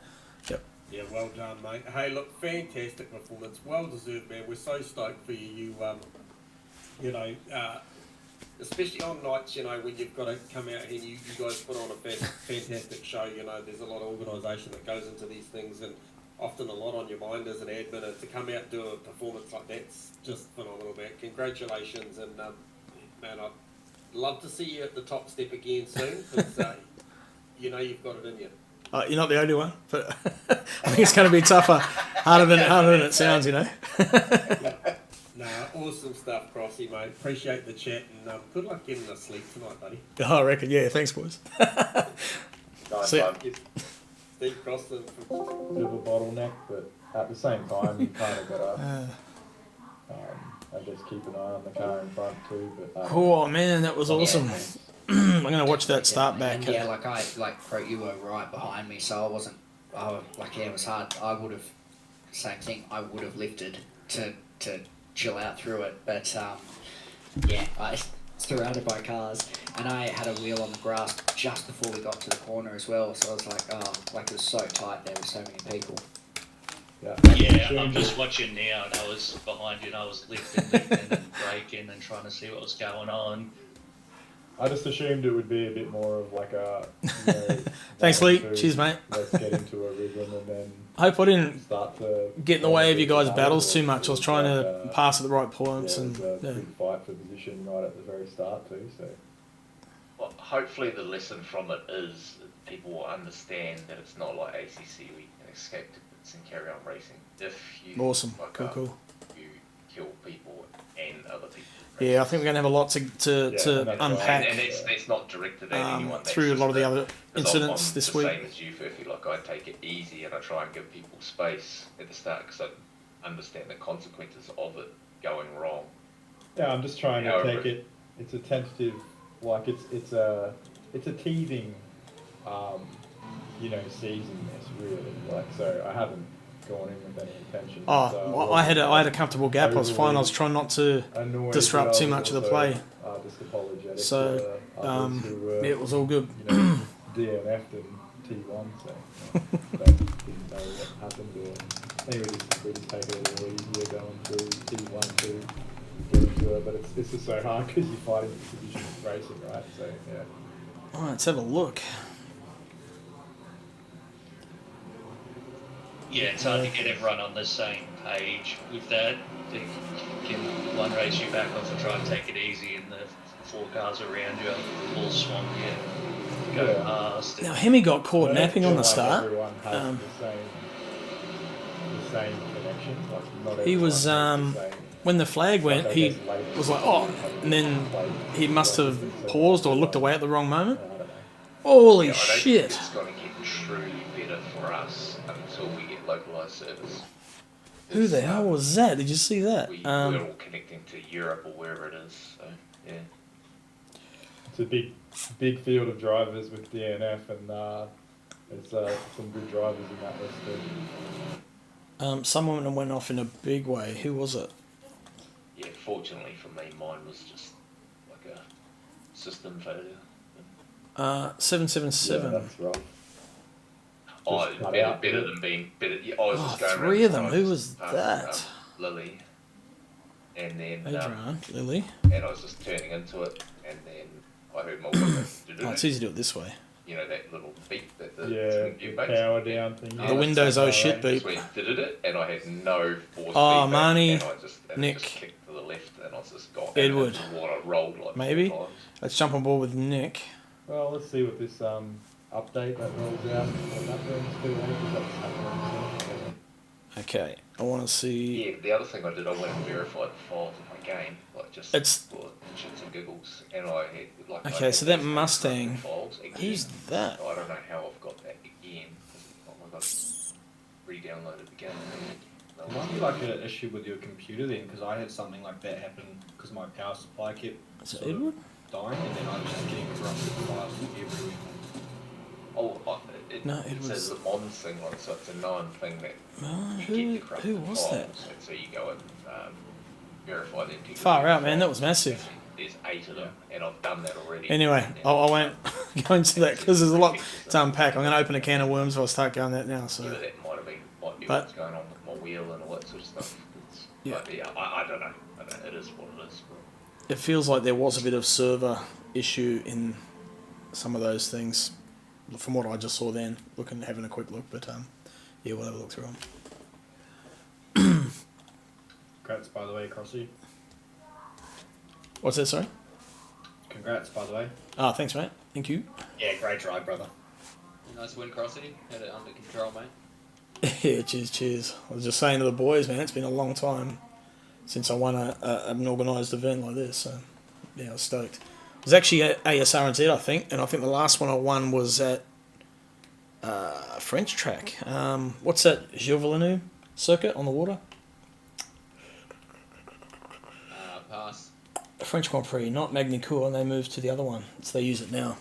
[SPEAKER 1] yep.
[SPEAKER 10] Yeah, well done, mate. Hey, look, fantastic performance, well deserved, man. We're so stoked for you. especially on nights, you know, when you've got to come out here and you guys put on a fantastic show. You know, there's a lot of organisation that goes into these things, and often a lot on your mind as an admin, and to come out and do a performance like that's just phenomenal, man. Congratulations, and man, I'd love to see you at the top step again soon, because you know you've got it in you.
[SPEAKER 1] You're not the only one, but I think it's going to be tougher, harder than it sounds, you know.
[SPEAKER 10] No, awesome stuff, Crossy, mate. Appreciate the chat, and good luck getting a sleep tonight, buddy.
[SPEAKER 1] Oh, I reckon, yeah. Thanks, boys.
[SPEAKER 2] Nice
[SPEAKER 1] See ya.
[SPEAKER 2] one.
[SPEAKER 10] Steve Crosson.
[SPEAKER 2] Bit of a bottleneck, but at the same time, you kind of got to, I guess, keep an eye on the car in front too. But
[SPEAKER 1] Oh man, that was awesome. I'm going to watch that start back.
[SPEAKER 12] And yeah, Croat, you were right behind me, so it was hard. I would have, same thing, I would have lifted to chill out through it, but yeah, I was surrounded by cars, and I had a wheel on the grass just before we got to the corner as well, so I was like, it was so tight there with so many people.
[SPEAKER 6] Yeah, I'm just watching now, and I was behind you, and I was lifting and braking and trying to see what was going on.
[SPEAKER 2] I just assumed it would be a bit more of like a. You know,
[SPEAKER 1] Thanks, Lee. Cheers, mate.
[SPEAKER 2] Let's get into a rhythm and then.
[SPEAKER 1] I hope I didn't
[SPEAKER 2] start to
[SPEAKER 1] get in the way of you guys' battles too much. I was trying to pass at the right points,
[SPEAKER 2] yeah,
[SPEAKER 1] and
[SPEAKER 2] big fight for position right at the very start too. So.
[SPEAKER 13] Well, hopefully the lesson from it is that people will understand that it's not like ACC where you can escape to bits and carry on racing. If you
[SPEAKER 1] awesome, cool.
[SPEAKER 13] You kill people and other people.
[SPEAKER 1] Yeah, I think we're going to have a lot to unpack.
[SPEAKER 13] And it's not directed at anyone.
[SPEAKER 1] Through a lot of the other incidents this week.
[SPEAKER 13] Same as you, Furphy. Like, I take it easy and I try and give people space at the start because I understand the consequences of it going wrong.
[SPEAKER 2] Yeah, I'm just trying to take it. It's a tentative, like it's a teething, season. This really, like, so I haven't gone in with any intention.
[SPEAKER 1] I had a comfortable gap. I was fine. I was trying not to disrupt too much of the play.
[SPEAKER 2] Just apologetic.
[SPEAKER 1] So it was all good.
[SPEAKER 2] DNF'd in T1, so didn't know what happened. Or anyway, we just take it a little easier going through T1 to get into it. But it's just so hard because you're fighting for position racing, right? So yeah.
[SPEAKER 1] All right, let's have a look.
[SPEAKER 6] Yeah, it's hard to get everyone on the same page with that. They can one race you back off and try and take it easy, and the four cars around you all swamp you, go past.
[SPEAKER 1] Now, Hemi got caught napping on the start.
[SPEAKER 2] Everyone has the same connection. Like
[SPEAKER 1] He was, when the flag went, he was like, oh, and then he must have paused or looked away at the wrong moment. Holy shit.
[SPEAKER 13] It's going to get truly better for us until we get localised service.
[SPEAKER 1] Who the hell was that? Did you see that?
[SPEAKER 13] We're all connecting to Europe or wherever it is, so yeah.
[SPEAKER 2] It's a big field of drivers with DNF, and there's some good drivers in that list too.
[SPEAKER 1] Someone went off in a big way. Who was it?
[SPEAKER 13] Yeah, fortunately for me, mine was just like a system failure.
[SPEAKER 1] 777.
[SPEAKER 2] Yeah, that's rough.
[SPEAKER 13] Better than being better. Yeah, I was just going
[SPEAKER 1] three of them. Who was
[SPEAKER 13] past,
[SPEAKER 1] that?
[SPEAKER 13] Lily, and then
[SPEAKER 1] Adrian, Lily.
[SPEAKER 13] And I was just turning into it, and then I heard my window.
[SPEAKER 1] It's easy to do it this way.
[SPEAKER 13] You know that little beep that the
[SPEAKER 2] power down thing.
[SPEAKER 1] The Windows shit beep.
[SPEAKER 13] Did it, and I had no force.
[SPEAKER 1] Marnie,
[SPEAKER 13] and I just
[SPEAKER 1] Nick,
[SPEAKER 13] just kicked to the left, and I just got
[SPEAKER 1] Edward.
[SPEAKER 13] into the water, rolled like
[SPEAKER 1] maybe.
[SPEAKER 13] 4 times.
[SPEAKER 1] Let's jump on board with Nick.
[SPEAKER 2] Well, let's see what this update that rolls out.
[SPEAKER 1] Okay, I want to see.
[SPEAKER 13] Yeah, the other thing I did, I went and verified the files of my game, like just for shits and giggles, and I had like.
[SPEAKER 1] Okay, so that Mustang. Who's that?
[SPEAKER 13] I don't know how I've got that again. Oh my god, re-downloaded the game.
[SPEAKER 4] It might be like an issue with your computer then, because I had something like that happen because my power supply kept dying, and then I was just getting corrupted files everywhere.
[SPEAKER 13] It says the Monza thing, like, so it's a known thing that you get the
[SPEAKER 1] who was that?
[SPEAKER 13] And so you go and verify the integrity.
[SPEAKER 1] Far out, man. That was massive.
[SPEAKER 13] There's 8 of them, and I've done that already.
[SPEAKER 1] Anyway, I won't go into that because there's a lot to unpack. I'm going to open a can of worms if I start going that now. So.
[SPEAKER 13] Yeah, that might be what's going on with my wheel and all that sort of stuff. I don't know. It is what it is.
[SPEAKER 1] it feels like there was a bit of server issue in some of those things, from what I just saw then, having a quick look. But yeah, we'll have a look through them.
[SPEAKER 4] Congrats, by the way, Crossy.
[SPEAKER 1] What's that, sorry?
[SPEAKER 4] Congrats, by the way.
[SPEAKER 1] Ah, thanks, mate. Thank you.
[SPEAKER 3] Yeah, great drive, brother.
[SPEAKER 5] Nice win, Crossy. Had it under control, mate.
[SPEAKER 1] Yeah, cheers. I was just saying to the boys, man, it's been a long time since I won an organised event like this. So, yeah, I was stoked. It was actually at ASRNZ, I think, and I think the last one I won was at French track. What's that, Gilles Villeneuve circuit on the water?
[SPEAKER 5] Pass.
[SPEAKER 1] French Grand Prix, not Magny-Cours, and they moved to the other one, so they use it now.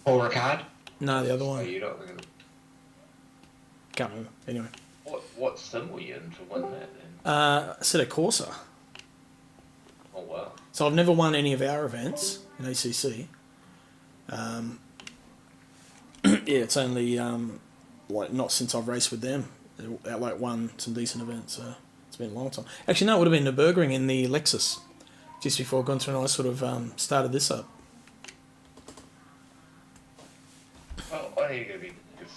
[SPEAKER 12] Paul Ricard?
[SPEAKER 1] No, the other
[SPEAKER 13] Oh,
[SPEAKER 1] one.
[SPEAKER 13] you don't.
[SPEAKER 1] Can't remember. Anyway.
[SPEAKER 13] What sim were you in to win that then?
[SPEAKER 1] I said a Corsa.
[SPEAKER 13] Oh wow.
[SPEAKER 1] So I've never won any of our events in ACC. Yeah, it's only like not since I've raced with them. I like won some decent events. So it's been a long time. Actually, no, it would have been Nürburgring in the Lexus just before Gunther and I sort of started this up.
[SPEAKER 13] Well, I think it'd be because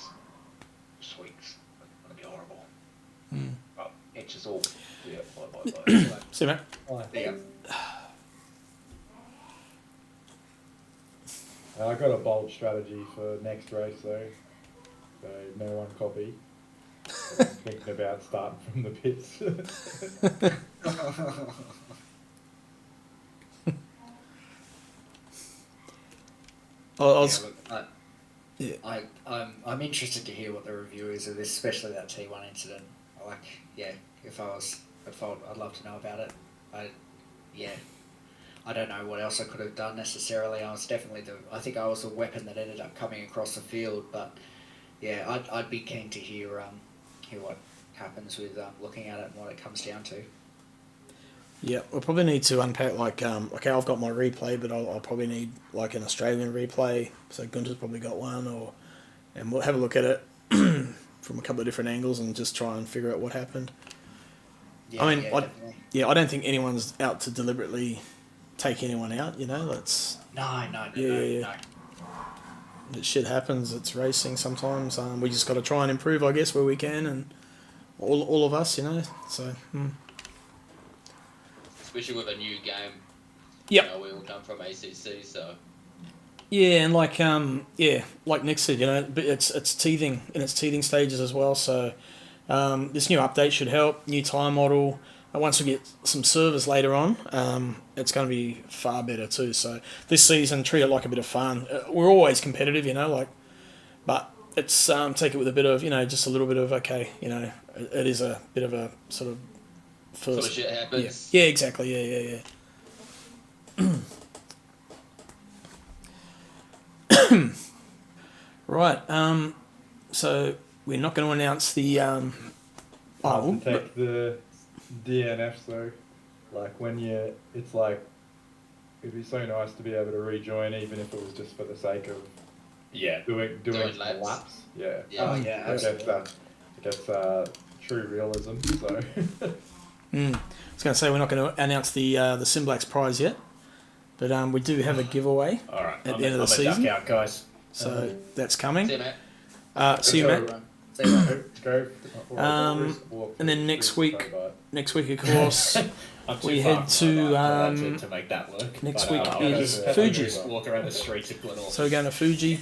[SPEAKER 13] sweets. It'd be horrible. Oh, itches all. Yeah, bye.
[SPEAKER 1] See you, mate.
[SPEAKER 4] Yeah. I got a bold strategy for next race though, so no one copy. I'm thinking about starting from the pits.
[SPEAKER 12] I'm interested to hear what the review is of this, especially that T1 incident. I'd love to know about it. I don't know what else I could have done necessarily. I was definitely I think I was the weapon that ended up coming across the field, but yeah, I'd be keen to hear what happens with looking at it and what it comes down to.
[SPEAKER 1] Yeah, we'll probably need to unpack okay, I've got my replay, but I'll probably need like an Australian replay. So Gunther's probably got one, and we'll have a look at it from a couple of different angles and just try and figure out what happened.
[SPEAKER 12] Yeah,
[SPEAKER 1] I mean,
[SPEAKER 12] definitely.
[SPEAKER 1] I don't think anyone's out to deliberately take anyone out. You know,
[SPEAKER 12] No.
[SPEAKER 1] That shit happens. It's racing sometimes. We just got to try and improve, I guess, where we can, and all of us, you know. So.
[SPEAKER 5] Especially with a new game.
[SPEAKER 1] Yep.
[SPEAKER 5] You know, we all come from ACC, so.
[SPEAKER 1] Yeah, and like Nick said, you know, but it's teething in its teething stages as well. So this new update should help. New tyre model. And once we get some servers later on, it's going to be far better too. So this season, treat it like a bit of fun. We're always competitive, you know, but it's take it with a bit of, you know, just a little bit of you know, it is a bit of a sort of first.
[SPEAKER 5] Sort of shit happens.
[SPEAKER 1] Yeah, exactly. Yeah. Right. So we're not going to announce the.
[SPEAKER 2] To take the DNFs though, like it's like it'd be so nice to be able to rejoin, even if it was just for the sake of doing laps. Yeah.
[SPEAKER 12] Oh yeah, absolutely.
[SPEAKER 2] It gets true realism. So.
[SPEAKER 1] I was going to say we're not going to announce the Simblacks prize yet, but we do have a giveaway at the end of the season.
[SPEAKER 3] Duck out, guys.
[SPEAKER 1] So that's coming.
[SPEAKER 5] See you, mate.
[SPEAKER 1] See you, mate.
[SPEAKER 2] Go.
[SPEAKER 1] And then next week, of course, we head to
[SPEAKER 3] make that work.
[SPEAKER 1] Next
[SPEAKER 3] but,
[SPEAKER 1] week is Fuji.
[SPEAKER 3] Walk around the streets of Glenelg.
[SPEAKER 1] So we're going to Fuji.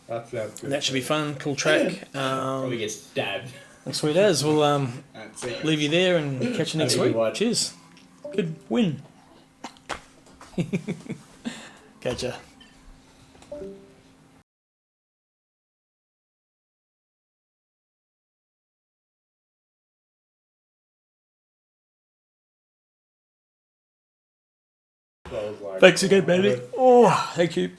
[SPEAKER 2] That sounds good.
[SPEAKER 1] And that should be fun. Cool track.
[SPEAKER 3] Probably get stabbed.
[SPEAKER 1] Sweet as. We'll leave you there and catch you next week. Cheers. Good win. Catch ya. Thanks again, baby. Oh, thank you.